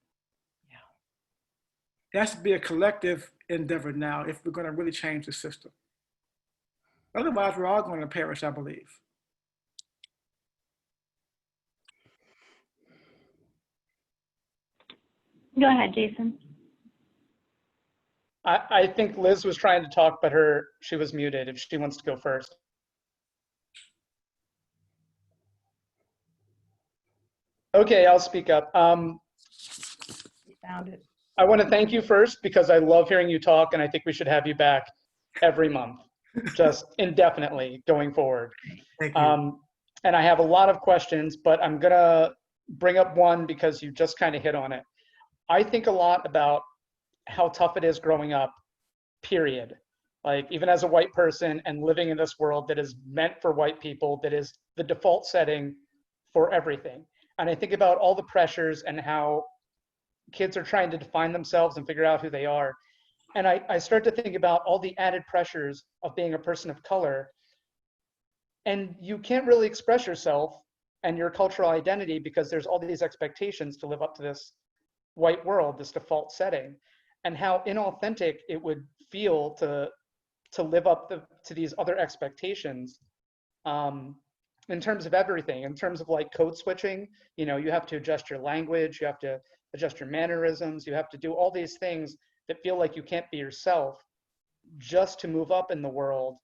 It has to be a collective endeavor now if we're going to really change the system. Otherwise, we're all going to perish, I believe.
Go ahead, Jason.
I think Liz was trying to talk, but she was muted if she wants to go first. Okay, I'll speak up.
Found it.
I want to thank you first because I love hearing you talk, and I think we should have you back every month, just indefinitely going forward.
Thank you.
And I have a lot of questions, but I'm going to bring up one because you just kind of hit on it. I think a lot about how tough it is growing up, period. Like even as a white person and living in this world that is meant for white people, that is the default setting for everything. And I think about all the pressures and how kids are trying to define themselves and figure out who they are. And I start to think about all the added pressures of being a person of color. And you can't really express yourself and your cultural identity because there's all these expectations to live up to this white world, this default setting, and how inauthentic it would feel to live up to these other expectations in terms of everything, in terms of like code switching. You know, you have to adjust your language, you have to adjust your mannerisms, you have to do all these things that feel like you can't be yourself just to move up in the world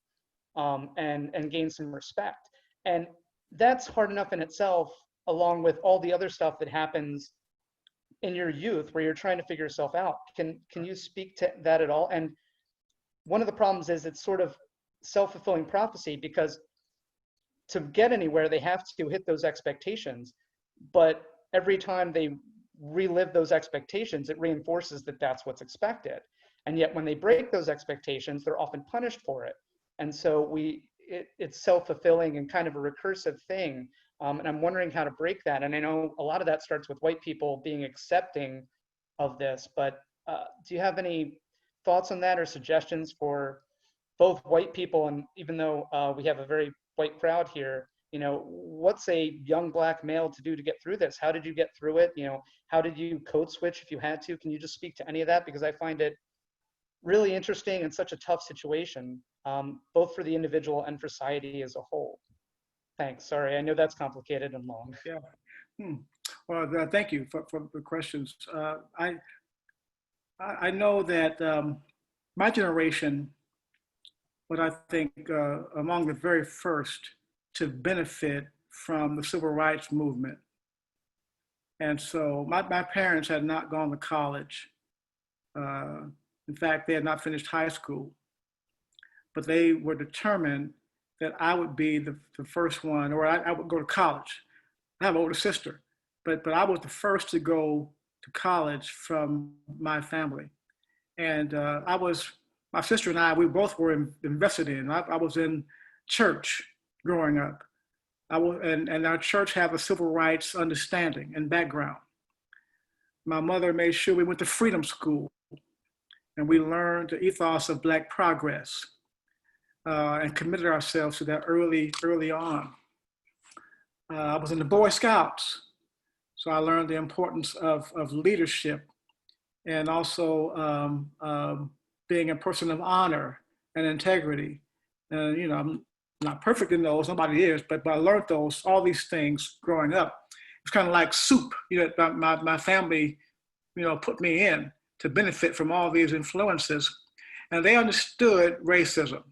and gain some respect. And that's hard enough in itself, along with all the other stuff that happens in your youth where you're trying to figure yourself out. Can you speak to that at all? And one of the problems is it's sort of self-fulfilling prophecy, because to get anywhere, they have to hit those expectations. But every time they relive those expectations, it reinforces that that's what's expected. And yet when they break those expectations, they're often punished for it. And so it's self-fulfilling and kind of a recursive thing. And I'm wondering how to break that. And I know a lot of that starts with white people being accepting of this, but do you have any thoughts on that or suggestions for both white people? And even though we have a very white crowd here, you know, what's a young Black male to do to get through this? How did you get through it? You know, how did you code switch if you had to? Can you just speak to any of that? Because I find it really interesting and such a tough situation, both for the individual and for society as a whole. Thanks. Sorry, I know that's complicated and long.
Yeah. Well, thank you for the questions. I know that my generation, what I think among the very first to benefit from the civil rights movement. And so my parents had not gone to college. In fact, they had not finished high school, but they were determined that I would be the first one, or I would go to college. I have an older sister, but I was the first to go to college from my family. And my sister and I, we both were invested in. I was in church growing up. And our church had a civil rights understanding and background. My mother made sure we went to Freedom School, and we learned the ethos of Black progress and committed ourselves to that early on. I was in the Boy Scouts, so I learned the importance of leadership and also being a person of honor and integrity. And you know, I'm not perfect in those, nobody is, but I learned all these things growing up. It's kind of like soup, you know, my family, you know, put me in to benefit from all these influences. And they understood racism.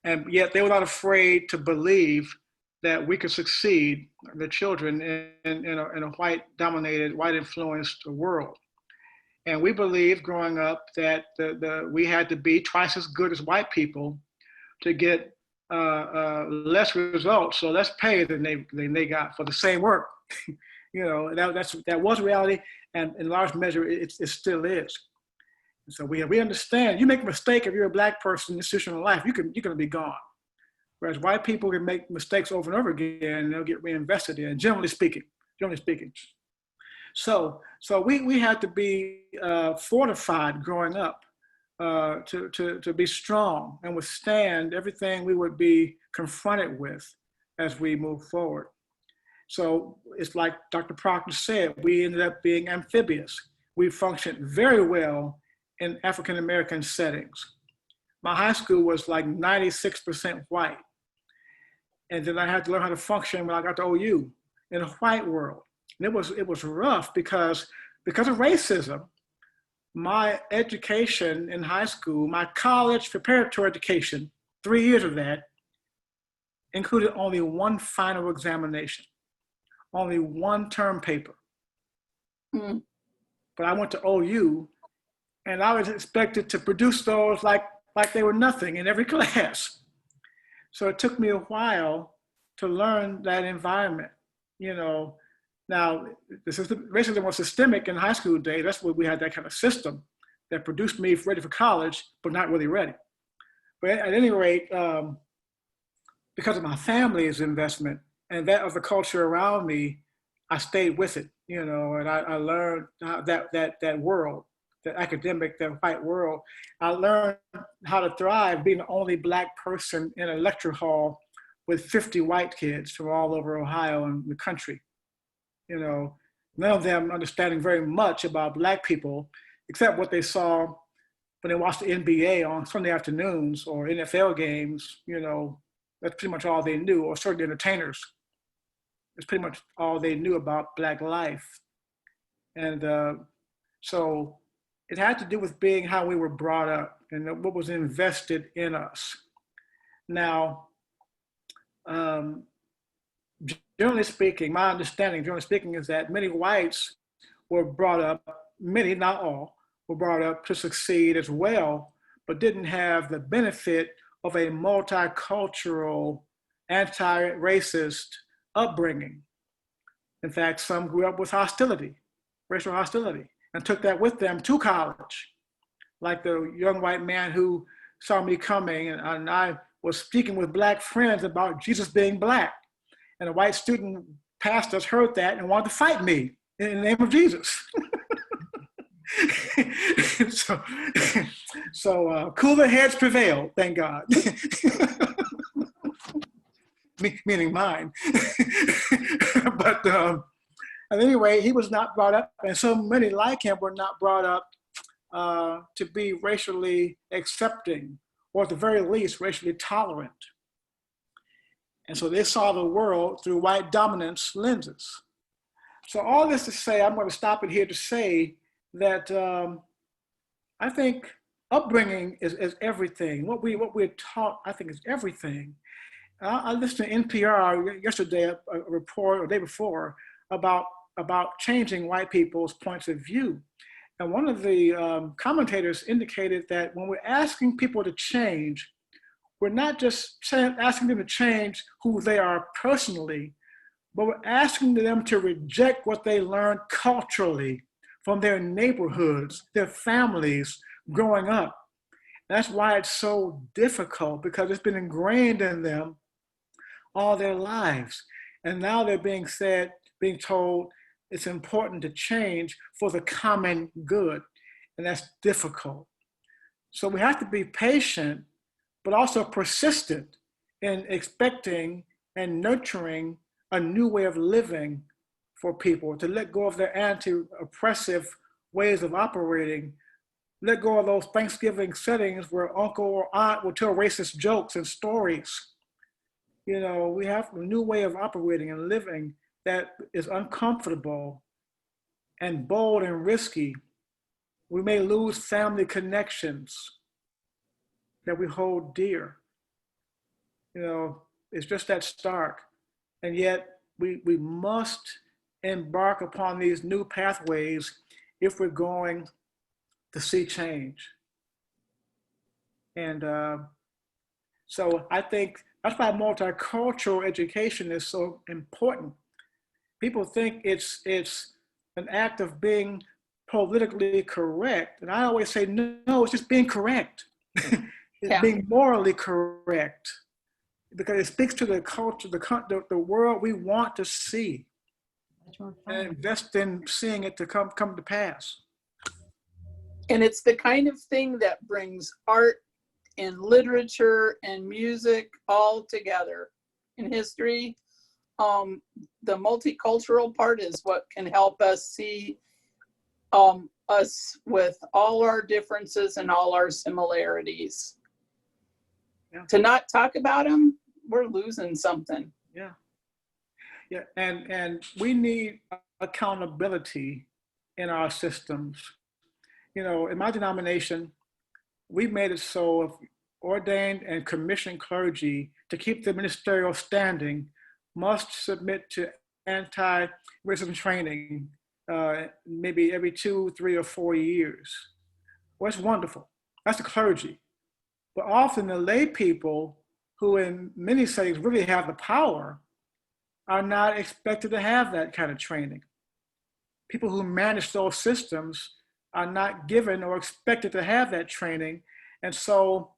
And yet they were not afraid to believe that we could succeed, the children, in a white-dominated, white-influenced world. And we believed growing up that we had to be twice as good as white people to get less results, so less pay than they got for the same work. You know, that was reality, and in large measure, it still is. And so we understand. You make a mistake if you're a Black person in institutional life, you're gonna be gone. Whereas white people can make mistakes over and over again, and they'll get reinvested in. Generally speaking. So we had to be fortified growing up to be strong and withstand everything we would be confronted with as we move forward. So it's like Dr. Proctor said, we ended up being amphibious. We functioned very well in African-American settings. My high school was like 96% white. And then I had to learn how to function when I got to OU in a white world. And it was rough because of racism. my education in high school, my college preparatory education, 3 years of that, included only one final examination, only one term paper.
Mm.
But I went to OU, and I was expected to produce those like they were nothing in every class. So it took me a while to learn that environment, you know. Now, racism was systemic in high school days. That's where we had that kind of system that produced me ready for college, but not really ready. But at any rate, because of my family's investment and that of the culture around me, I stayed with it, you know, and I learned how that world, that academic, that white world. I learned how to thrive being the only Black person in a lecture hall with 50 white kids from all over Ohio and the country. You know, none of them understanding very much about Black people, except what they saw when they watched the NBA on Sunday afternoons or NFL games. You know, that's pretty much all they knew, or certain entertainers. It's pretty much all they knew about Black life. And so it had to do with being how we were brought up and what was invested in us. Now, generally speaking, my understanding, generally speaking, is that many whites were brought up, many, not all, were brought up to succeed as well, but didn't have the benefit of a multicultural, anti-racist upbringing. In fact, some grew up with hostility, racial hostility, and took that with them to college. Like the young white man who saw me coming, and I was speaking with Black friends about Jesus being Black. And a white student pastor heard that and wanted to fight me in the name of Jesus. so cooler heads prevailed, thank God. Meaning mine. But anyway, he was not brought up, and so many like him were not brought up to be racially accepting, or at the very least, racially tolerant. And so they saw the world through white dominance lenses. So all this to say, I'm going to stop it here to say that I think upbringing is everything. What we're taught, I think, is everything. I listened to NPR yesterday, a report, or the day before, about changing white people's points of view. And one of the commentators indicated that when we're asking people to change, we're not just asking them to change who they are personally, but we're asking them to reject what they learned culturally from their neighborhoods, their families growing up. And that's why it's so difficult, because it's been ingrained in them all their lives. And now they're being told it's important to change for the common good. And that's difficult. So we have to be patient, but also persistent in expecting and nurturing a new way of living for people, to let go of their anti-oppressive ways of operating, let go of those Thanksgiving settings where uncle or aunt will tell racist jokes and stories. You know, we have a new way of operating and living that is uncomfortable and bold and risky. We may lose family connections that we hold dear. You know, it's just that stark. And yet we must embark upon these new pathways if we're going to see change. And so I think that's why multicultural education is so important. People think it's an act of being politically correct. And I always say, no, it's just being correct. It's being morally correct, because it speaks to the culture, the world we want to see, and invest in seeing it to come to pass.
And it's the kind of thing that brings art and literature and music all together in history. The multicultural part is what can help us see us with all our differences and all our similarities.
Yeah.
To not talk about them, we're losing something.
Yeah. Yeah, and we need accountability in our systems. you know, in my denomination, we've made it so ordained and commissioned clergy, to keep the ministerial standing, must submit to anti-racism training maybe every 2, 3, or 4 years. Well, it's wonderful. That's the clergy. But often the lay people, who in many settings really have the power, are not expected to have that kind of training. People who manage those systems are not given or expected to have that training. And so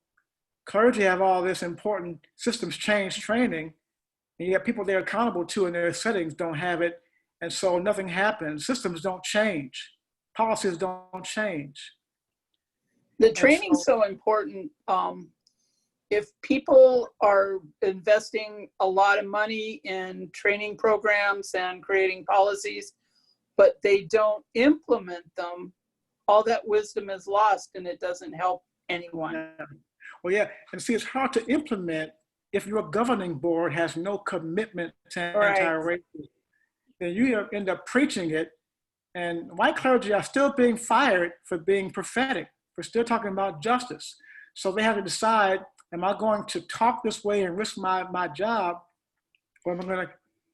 clergy have all this important systems change training, and yet people they're accountable to in their settings don't have it. And so nothing happens. Systems don't change. Policies don't change.
The training's so important. If people are investing a lot of money in training programs and creating policies, but they don't implement them, all that wisdom is lost and it doesn't help anyone.
Yeah. Well, yeah, and see, it's hard to implement if your governing board has no commitment to anti-racism. Then you end up preaching it, and white clergy are still being fired for being prophetic, for still talking about justice. So they have to decide, am I going to talk this way and risk my job, or am I going to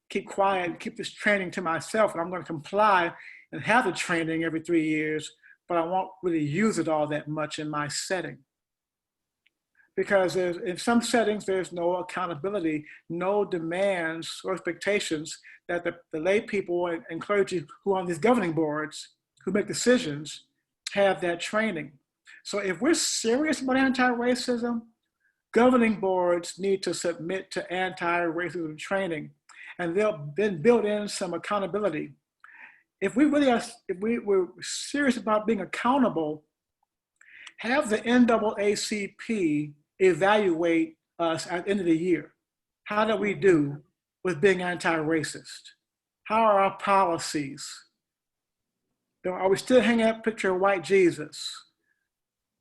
keep quiet and keep this training to myself, and I'm going to comply and have the training every 3 years, but I won't really use it all that much in my setting. Because in some settings, there's no accountability, no demands or expectations that the lay people and clergy who are on these governing boards, who make decisions, have that training. So if we're serious about anti-racism, governing boards need to submit to anti-racism training, and they'll then build in some accountability. If we really are, if we're serious about being accountable, have the NAACP evaluate us at the end of the year. How do we do with being anti-racist? How are our policies? Are we still hanging up a picture of white Jesus?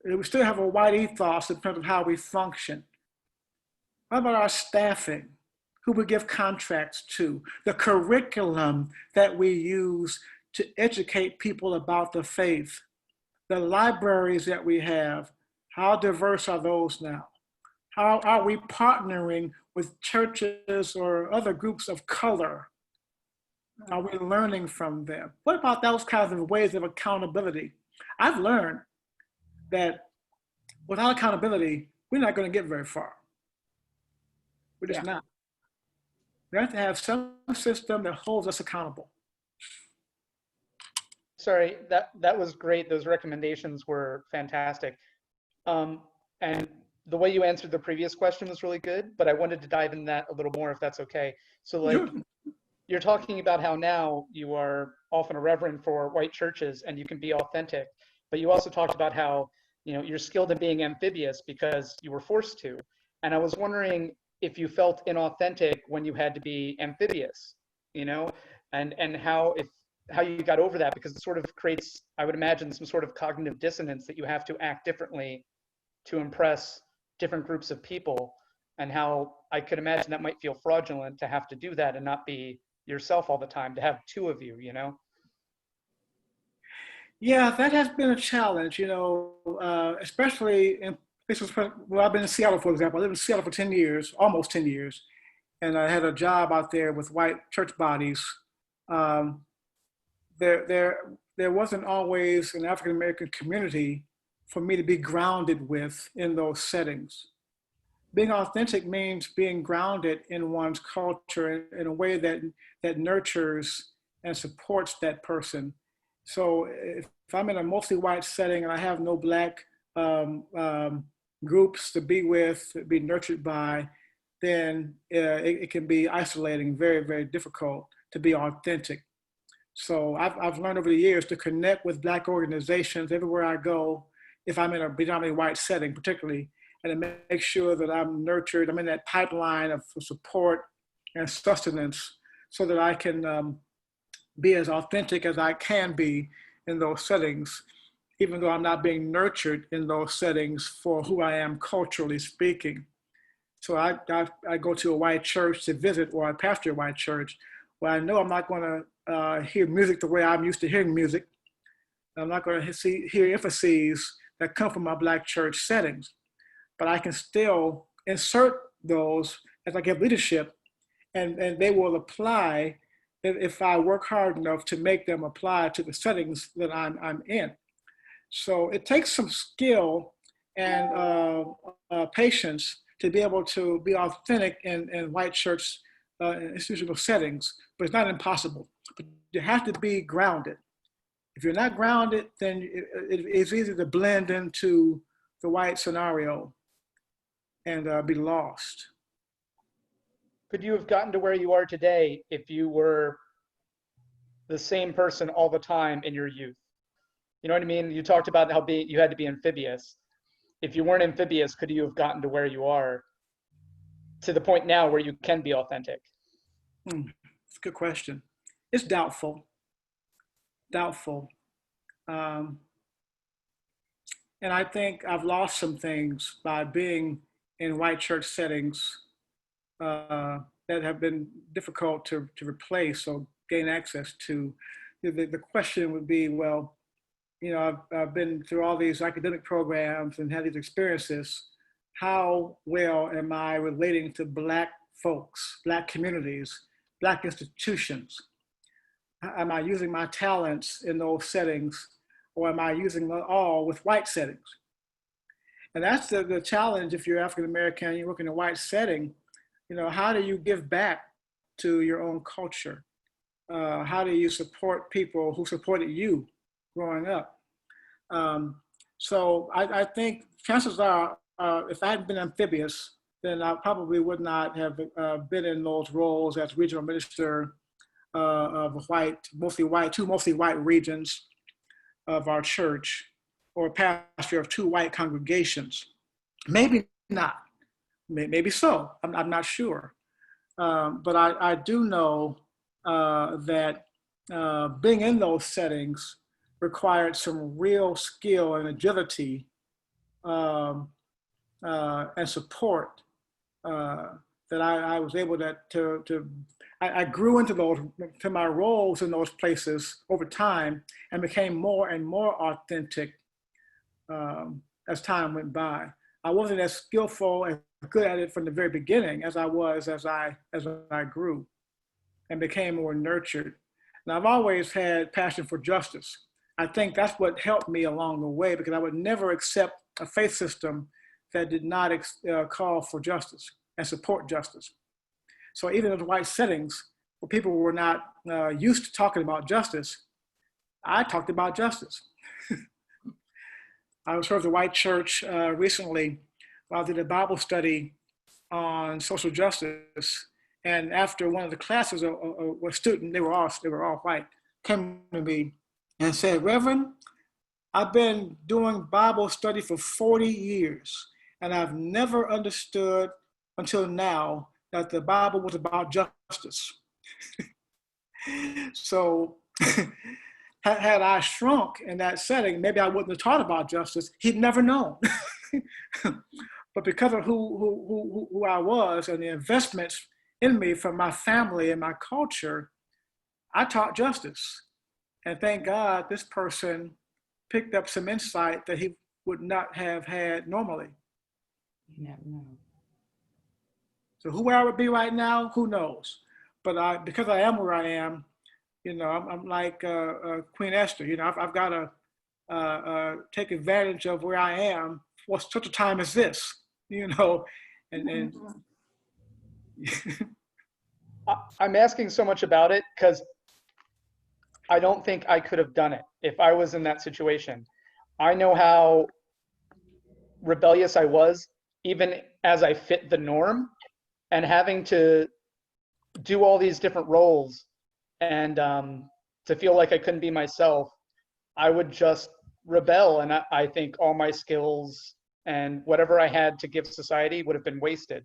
Do we still have a white ethos in terms of how we function? What about our staffing? Who we give contracts to? The curriculum that we use to educate people about the faith? The libraries that we have, how diverse are those now? How are we partnering with churches or other groups of color? Are we learning from them? What about those kinds of ways of accountability? I've learned that without accountability, we're not going to get very far. We're just not. We have to have some system that holds us accountable.
Sorry, that was great. Those recommendations were fantastic. And the way you answered the previous question was really good, but I wanted to dive in that a little more if that's okay. So like, you're talking about how now you are often a reverend for white churches and you can be authentic, but you also talked about how, you know, you're skilled in being amphibious because you were forced to. And I was wondering if you felt inauthentic when you had to be amphibious, you know, and how you got over that, because it sort of creates, I would imagine, some sort of cognitive dissonance that you have to act differently to impress different groups of people, and how I could imagine that might feel fraudulent to have to do that and not be yourself all the time, to have two of you, you know?
Yeah, that has been a challenge, you know, especially in places, well, I've been in Seattle, for example. I lived in Seattle for 10 years, almost 10 years, and I had a job out there with white church bodies. There wasn't always an African-American community for me to be grounded with in those settings. Being authentic means being grounded in one's culture in a way that nurtures and supports that person. So if I'm in a mostly white setting and I have no Black groups to be with, to be nurtured by, then it can be isolating, very, very difficult to be authentic. So I've learned over the years to connect with Black organizations everywhere I go, if I'm in a predominantly white setting particularly, and to make sure that I'm nurtured, I'm in that pipeline of support and sustenance so that I can be as authentic as I can be in those settings, even though I'm not being nurtured in those settings for who I am culturally speaking. So I go to a white church to visit, or I pastor a white church, where I know I'm not going to hear music the way I'm used to hearing music. I'm not going to hear emphases that come from my Black church settings, but I can still insert those as I give leadership, and they will apply if I work hard enough to make them apply to the settings that I'm in. So it takes some skill and patience to be able to be authentic in white church institutional settings, but it's not impossible. But you have to be grounded. If you're not grounded, then it's easy to blend into the white scenario and be lost.
Could you have gotten to where you are today if you were the same person all the time in your youth? You know what I mean? You talked about how you had to be amphibious. If you weren't amphibious, could you have gotten to where you are to the point now where you can be authentic?
It's a good question. It's doubtful. Doubtful. And I think I've lost some things by being in white church settings that have been difficult to replace or gain access to. The question would be, well, you know, I've been through all these academic programs and had these experiences. How well am I relating to Black folks, Black communities, Black institutions? Am I using my talents in those settings, or am I using them all with white settings? And that's the challenge if you're African American and you work in a white setting. You know, how do you give back to your own culture? How do you support people who supported you growing up? So I think chances are, if I hadn't been amphibious, then I probably would not have been in those roles as regional minister of two mostly white regions of our church, or pastor of two white congregations. Maybe not, maybe so, I'm not sure. But I do know that being in those settings required some real skill and agility and support that I was able I grew into my roles in those places over time and became more and more authentic as time went by. I wasn't as skillful and good at it from the very beginning as I was as I grew and became more nurtured. And I've always had passion for justice. I think that's what helped me along the way, because I would never accept a faith system that did not call for justice and support justice. So even in white settings where people were not used to talking about justice, I talked about justice. I served the white church recently while I did a Bible study on social justice. And after one of the classes, a student, they were all white, came to me and said, "Reverend, I've been doing Bible study for 40 years, and I've never understood until now that the Bible was about justice." So had I shrunk in that setting, maybe I wouldn't have taught about justice. He'd never known. But because of who I was and the investments in me from my family and my culture, I taught justice. And thank God this person picked up some insight that he would not have had normally.
You never know.
So who I would be right now, who knows? But because I am where I am, you know, I'm like Queen Esther. You know, I've got to take advantage of where I am for such a time as this. You know, and
I'm asking so much about it because I don't think I could have done it if I was in that situation. I know how rebellious I was, even as I fit the norm, and having to do all these different roles and to feel like I couldn't be myself, I would just rebel. And I think all my skills and whatever I had to give society would have been wasted.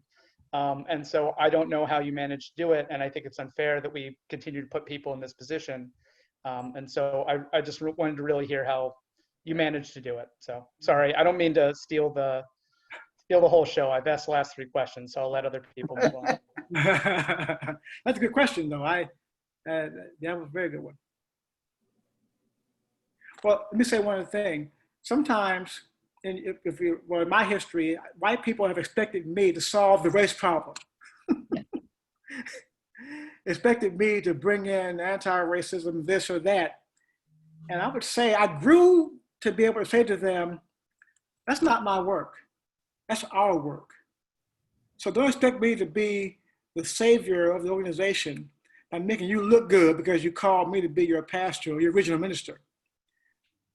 And so I don't know how you managed to do it. And I think it's unfair that we continue to put people in this position. And so I just wanted to really hear how you managed to do it. So sorry, I don't mean to steal the whole show. I've asked the last 3 questions, so I'll let other people move on.
That's a good question, though. That was a very good one. Well, let me say one other thing. Sometimes, well, in my history, white people have expected me to solve the race problem. Expected me to bring in anti-racism, this or that. And I would say I grew to be able to say to them, that's not my work. That's our work. So don't expect me to be the savior of the organization by making you look good because you called me to be your pastor or your regional minister.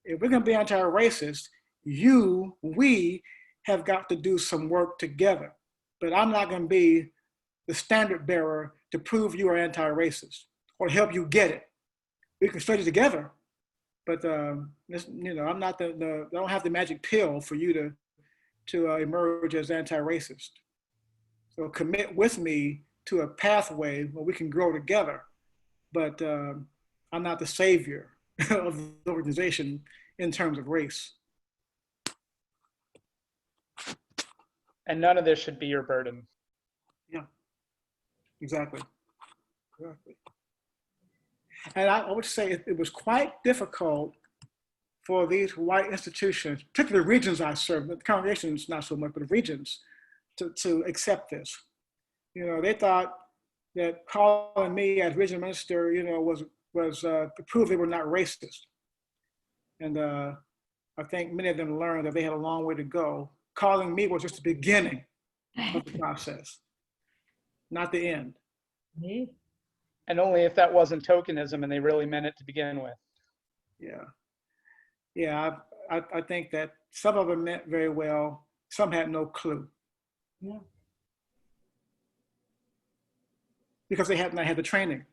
If we're going to be anti-racist, we have got to do some work together. But I'm not going to be the standard bearer to prove you are anti-racist or to help you get it. We can study together, but I'm not I don't have the magic pill for you to emerge as anti-racist. So commit with me to a pathway where we can grow together, but I'm not the savior of the organization in terms of race.
And none of this should be your burden.
Yeah, exactly. And I would say it was quite difficult for these white institutions, particularly the regions I serve, the congregations not so much, but the regions, to accept this. They thought that calling me as regional minister, was to prove they were not racist. And I think many of them learned that they had a long way to go. Calling me was just the beginning of the process, not the end.
And only if that wasn't tokenism and they really meant it to begin with.
Yeah, I think that some of them meant very well, some had no clue.
Yeah.
Because they hadn't had the training.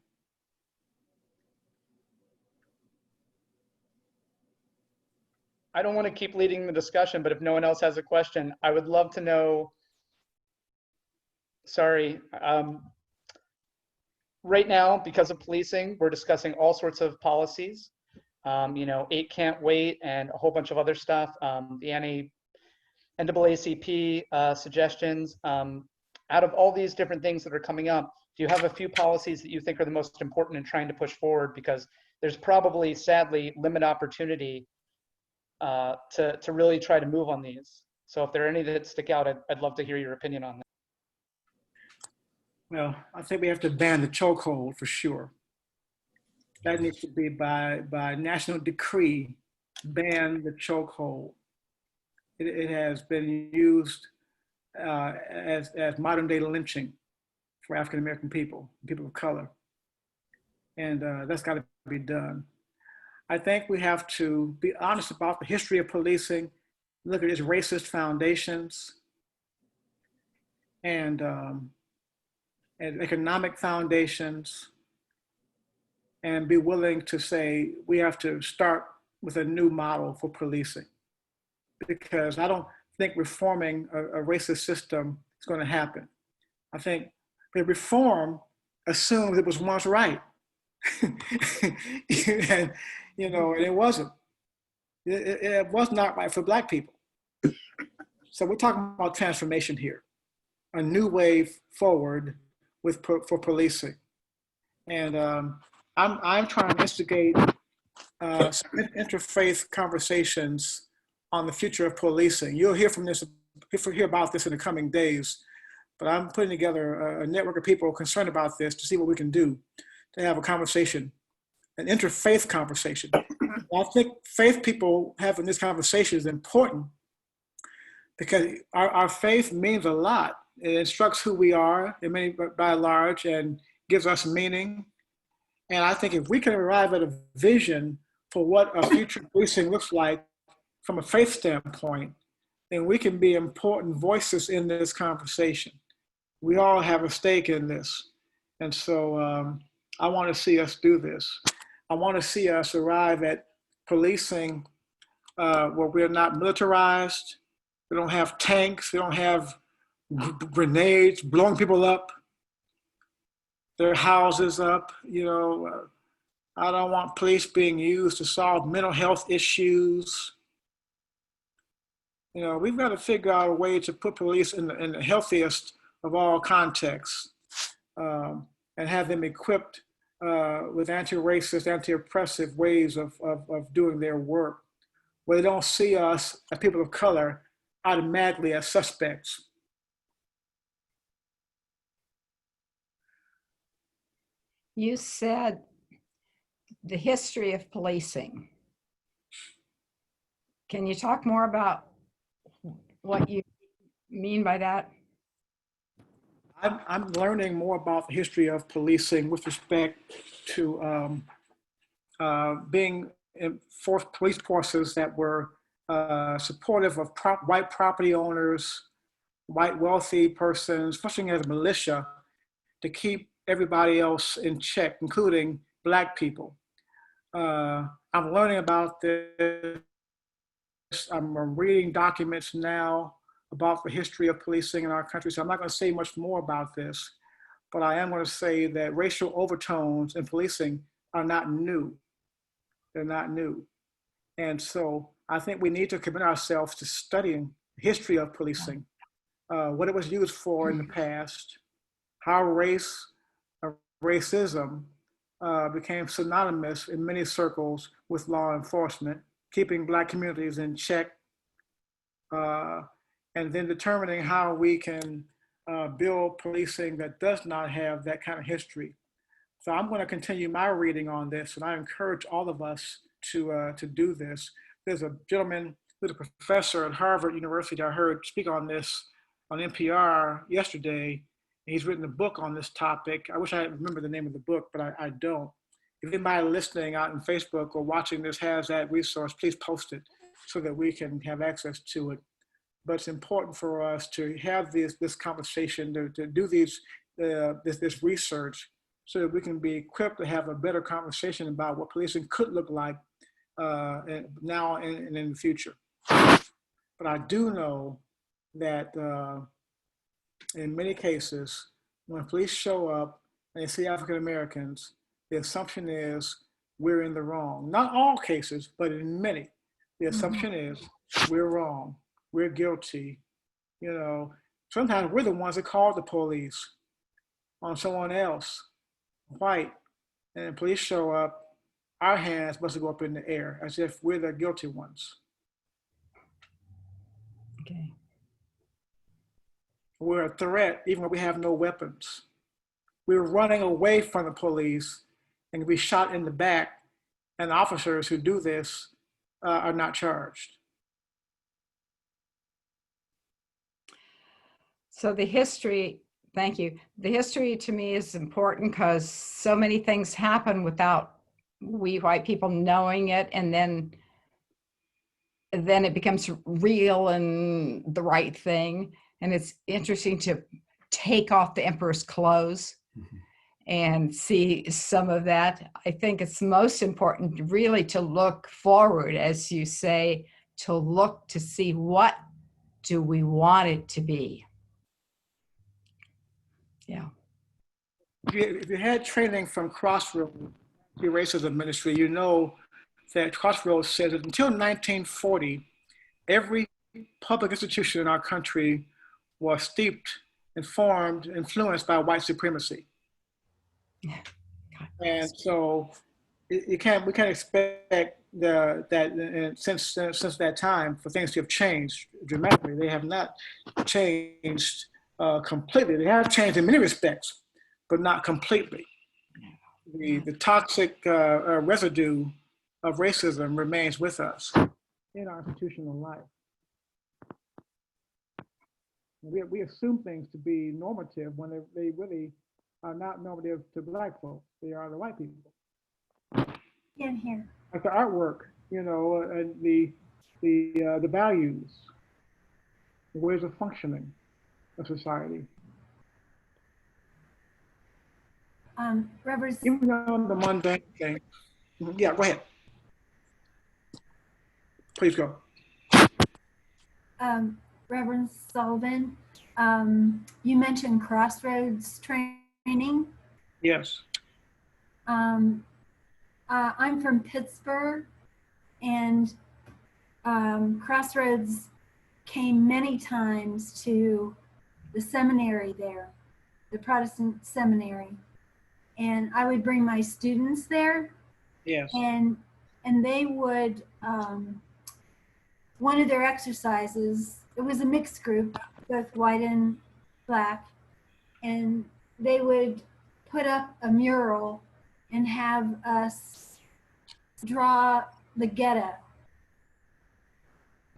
I don't want to keep leading the discussion, but if no one else has a question, I would love to know, right now, because of policing, we're discussing all sorts of policies, 8 Can't Wait and a whole bunch of other stuff, the NAACP suggestions. Out of all these different things that are coming up, do you have a few policies that you think are the most important in trying to push forward? Because there's probably, sadly, limited opportunity to really try to move on these. So if there are any that stick out, I'd love to hear your opinion on that.
Well, I think we have to ban the chokehold for sure. That needs to be by national decree, ban the chokehold. It has been used as modern day lynching for African American people of color. And that's got to be done. I think we have to be honest about the history of policing, look at its racist foundations and economic foundations, and be willing to say we have to start with a new model for policing. Because I don't think reforming a racist system is going to happen. I think the reform assumes it was once right. And it wasn't. It was not right for Black people. So we're talking about transformation here, a new way forward for policing. And I'm trying to instigate some interfaith conversations on the future of policing. You'll hear about this in the coming days, but I'm putting together a network of people concerned about this to see what we can do to have a conversation, an interfaith conversation. I think faith people having this conversation is important because our faith means a lot. It instructs who we are, by and large, and gives us meaning. And I think if we can arrive at a vision for what a future policing looks like from a faith standpoint, then we can be important voices in this conversation. We all have a stake in this. And so I want to see us do this. I want to see us arrive at policing where we're not militarized. We don't have tanks. We don't have grenades blowing people up, their houses up. I don't want police being used to solve mental health issues. We've got to figure out a way to put police in the healthiest of all contexts and have them equipped with anti-racist, anti-oppressive ways of doing their work, where they don't see us as people of color automatically as suspects.
You said the history of policing. Can you talk more about what you mean by that?
I'm learning more about the history of policing with respect to being in police forces that were supportive of white property owners, white wealthy persons, functioning as a militia to keep everybody else in check, including Black people. I'm learning about this. I'm reading documents now about the history of policing in our country, so I'm not going to say much more about this, but I am going to say that racial overtones in policing are not new. They're not new. And so I think we need to commit ourselves to studying the history of policing, what it was used for in the past, how racism became synonymous in many circles with law enforcement, keeping Black communities in check, and then determining how we can build policing that does not have that kind of history. So I'm going to continue my reading on this, and I encourage all of us to do this. There's a gentleman who's a professor at Harvard University I heard speak on this on NPR yesterday. He's written a book on this topic. I wish I remember the name of the book, but I don't. If anybody listening out on Facebook or watching this has that resource, please post it so that we can have access to it. But it's important for us to have this conversation, to do this research, so that we can be equipped to have a better conversation about what policing could look like now and in the future. But I do know that in many cases, when police show up and they see African Americans, the assumption is we're in the wrong. Not all cases, but in many, the assumption is we're wrong, we're guilty. You know, sometimes we're the ones that call the police on someone else, white, and police show up, our hands must go up in the air as if we're the guilty ones.
Okay.
We're a threat even when we have no weapons. We're running away from the police and be shot in the back, and officers who do this are not charged.
So the history, thank you. The history to me is important because so many things happen without we white people knowing it, and then it becomes real and the right thing. And it's interesting to take off the emperor's clothes and see some of that. I think it's most important really to look forward, as you say, to look to see what do we want it to be. Yeah.
If you had training from Crossroads, the racism ministry, you know that Crossroads says that until 1940, every public institution in our country was steeped, informed, influenced by white supremacy.
Yeah.
And so we can't expect that since that time for things to have changed dramatically. They have not changed completely. They have changed in many respects, but not completely. The toxic residue of racism remains with us in our institutional life. We assume things to be normative when they really are not normative to Black folks. They are the white people.
In here.
Like the artwork, you know, the values, the ways of functioning of society.
Reverend,
Even on the mundane thing. Yeah, go ahead. Please go.
Reverend Sullivan, you mentioned Crossroads training.
Yes.
I'm from Pittsburgh, and Crossroads came many times to the seminary there, the Protestant seminary. and I would bring my students there,
Yes.
and they would, one of their exercises, it was a mixed group, both white and black, and they would put up a mural and have us draw the ghetto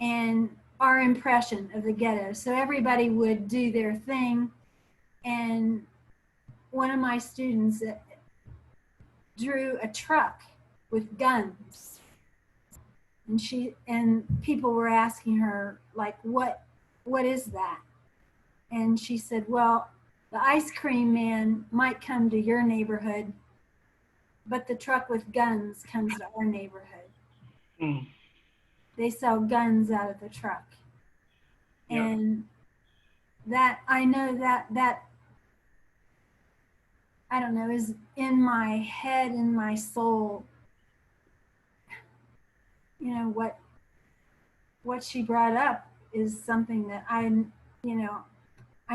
and our impression of the ghetto. So everybody would do their thing, and one of my students drew a truck with guns, and people were asking her, like, what is that? And she said, well, the ice cream man might come to your neighborhood, but the truck with guns comes to our neighborhood.
Mm.
They sell guns out of the truck.
Yeah.
And that, I know that I don't know, is in my head, in my soul. You know, what she brought up is something that I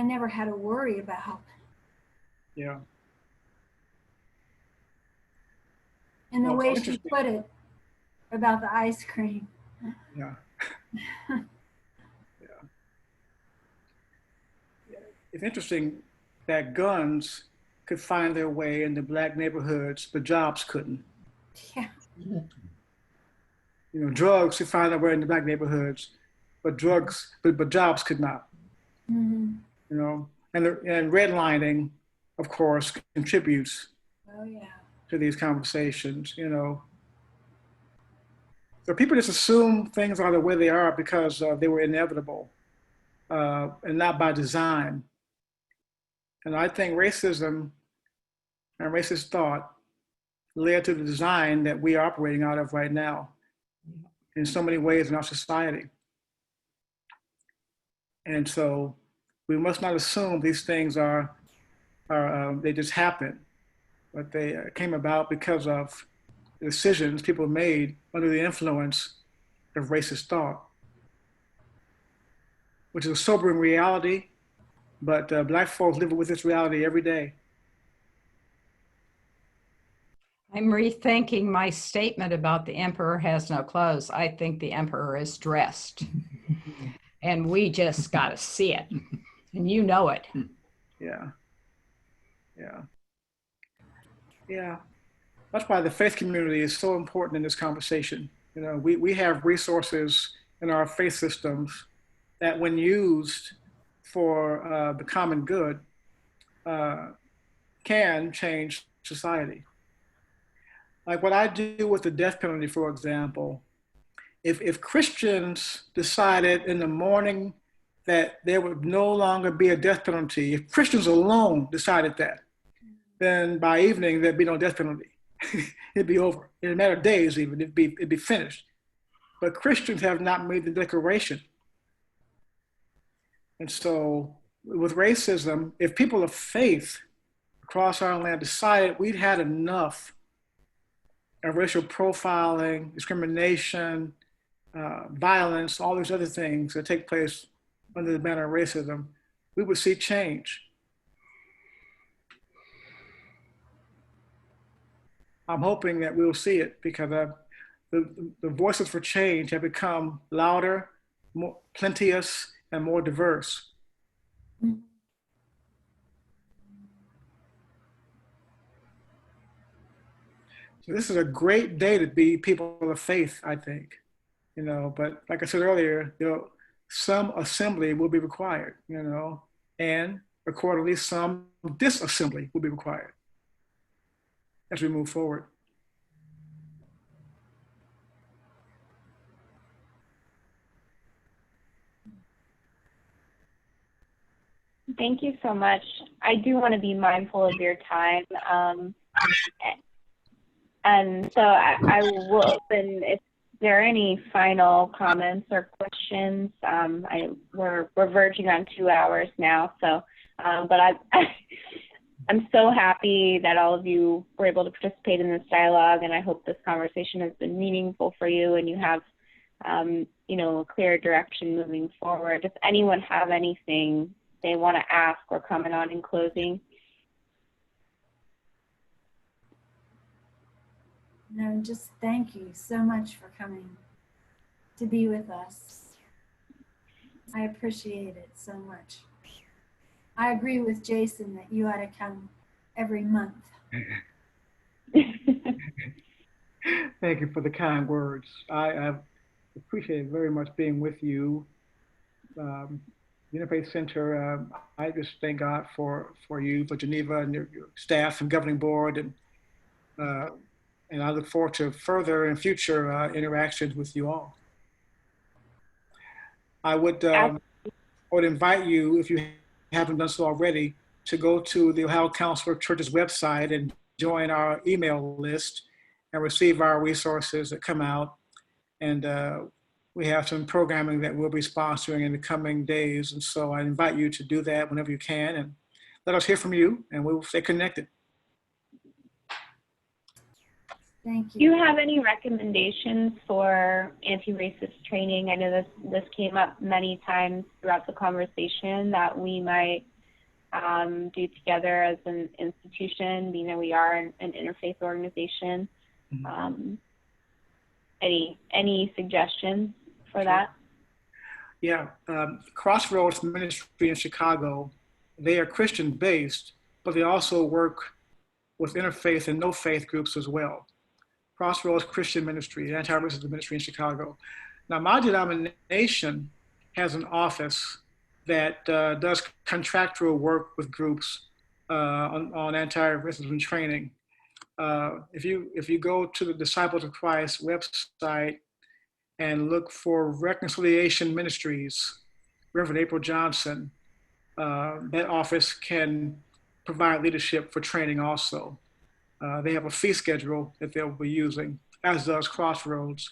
never had to worry about.
Yeah.
And the
Well,
way she
interesting.
put it about the ice cream.
Yeah. It's interesting that guns could find their way into black neighborhoods, but jobs couldn't.
Yeah.
You know, drugs could find their way into black neighborhoods, but jobs could not.
Mm-hmm.
You know, and redlining, of course, contributes
Oh yeah.
to these conversations. You know, so people just assume things are the way they are because they were inevitable, and not by design. And I think racism and racist thought led to the design that we are operating out of right now in so many ways in our society. And so we must not assume these things are they just happen, but they came about because of decisions people made under the influence of racist thought, which is a sobering reality, but black folks live with this reality every day.
I'm rethinking my statement about the emperor has no clothes. I think the emperor is dressed. And we just got to see it. And you know it.
Yeah. Yeah. Yeah. That's why the faith community is so important in this conversation. You know, we have resources in our faith systems that, when used for the common good, can change society. Like what I do with the death penalty, for example, if Christians decided in the morning that there would no longer be a death penalty, if Christians alone decided that, then by evening there'd be no death penalty. It'd be over. In a matter of days, even it'd be finished. But Christians have not made the declaration. And so with racism, if people of faith across our land decided we'd had enough of racial profiling, discrimination, violence, all these other things that take place under the banner of racism, we would see change. I'm hoping that we'll see it because the voices for change have become louder, more plenteous, and more diverse.
Mm-hmm.
So this is a great day to be people of faith, I think. You know, but like I said earlier, some assembly will be required, you know, and accordingly, some disassembly will be required as we move forward.
Thank you so much. I do want to be mindful of your time. And so I will open, if there are any final comments or questions. We're verging on 2 hours now, so, but I'm so happy that all of you were able to participate in this dialogue, and I hope this conversation has been meaningful for you and you have, you know, a clear direction moving forward. Does anyone have anything they want to ask or comment on in closing?
No, just thank you so much for coming to be with us. I appreciate it so much. I agree with Jason that you ought to come every month.
Thank you for the kind words. I appreciate very much being with you. Interfaith Center, I just thank God for you, for Geneva and your staff and governing board, and I look forward to further and future interactions with you all. I would invite you, if you haven't done so already, to go to the Ohio Council of Churches website and join our email list and receive our resources that come out. And we have some programming that we'll be sponsoring in the coming days. And so I invite you to do that whenever you can, and let us hear from you, and we'll stay connected.
Thank
Do
you.
you have any recommendations for anti-racist training? I know this came up many times throughout the conversation that we might do together as an institution, being that we are an interfaith organization. Any suggestions for that?
Yeah, Crossroads Ministry in Chicago, they are Christian based, but they also work with interfaith and no faith groups as well. Crossroads Christian Ministry, anti-racism ministry in Chicago. Now, my denomination has an office that does contractual work with groups on anti-racism training. If you go to the Disciples of Christ website and look for Reconciliation Ministries, Reverend April Johnson, that office can provide leadership for training also. They have a fee schedule that they'll be using, as does Crossroads.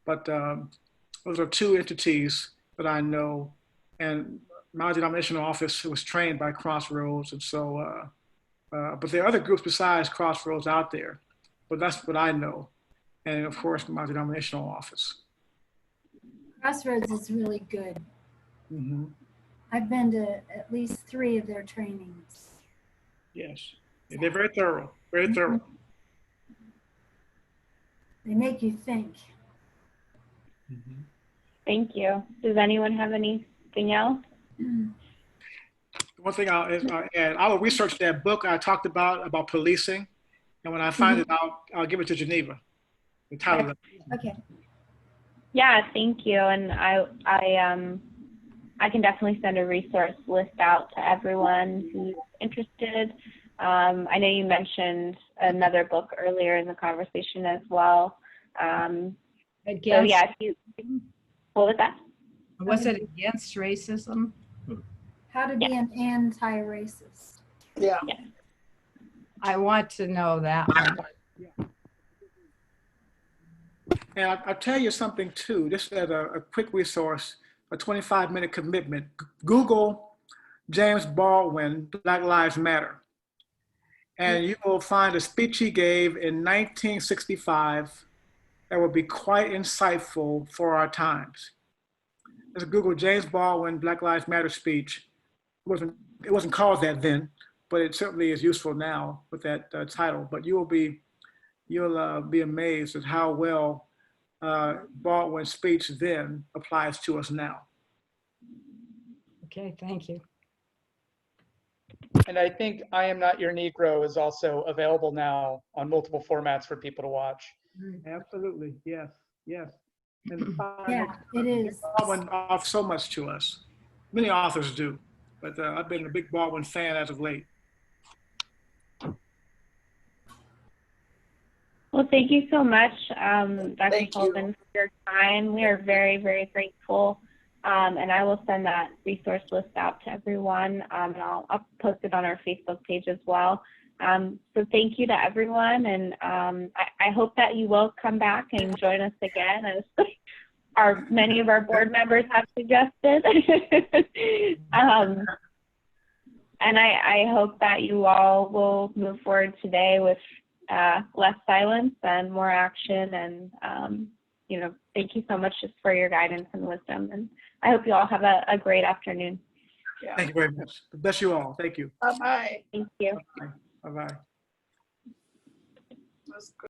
But those are two entities that I know, and my denominational office was trained by Crossroads, and so, but there are other groups besides Crossroads out there, but that's what I know. And of course, my denominational office.
Crossroads is really good.
Mm-hmm.
I've been to at least 3 of their trainings.
Yes, they're very thorough, very thorough.
They make you think.
Mm-hmm.
Thank you. Does anyone have anything else?
One thing I'll add, I will research that book I talked about policing, and when I find it out, I'll give it to Geneva. The title of it.
Okay.
Yeah, thank you. And I can definitely send a resource list out to everyone who's interested. I know you mentioned another book earlier in the conversation as well. So yeah, what was that?
Was it against racism?
How to be an anti-racist.
Yeah.
I want to know that one.
And I'll tell you something too, just as a quick resource, a 25-minute commitment. Google James Baldwin, Black Lives Matter. And you will find a speech he gave in 1965 that will be quite insightful for our times. Just Google James Baldwin, Black Lives Matter speech. It wasn't called that then, but it certainly is useful now with that title. But you'll be amazed at how well Baldwin's speech then applies to us now.
Okay, thank you.
And I think I Am Not Your Negro is also available now on multiple formats for people to watch.
Absolutely, yes, yes. And
Yeah, it is.
Baldwin offers so much to us. Many authors do, but I've been a big Baldwin fan as of late.
Well, thank you so much, Dr.
Thank you.
Sullivan, for your time. We are very, very grateful. And I will send that resource list out to everyone. And I'll post it on our Facebook page as well. So thank you to everyone. And I hope that you will come back and join us again, as many of our board members have suggested. And I hope that you all will move forward today with less silence and more action. And, thank you so much just for your guidance and wisdom. And I hope you all have a great afternoon.
Yeah.
Thank you very much. Bless you all. Thank you.
Bye-bye.
Thank you.
Bye-bye.
That's good.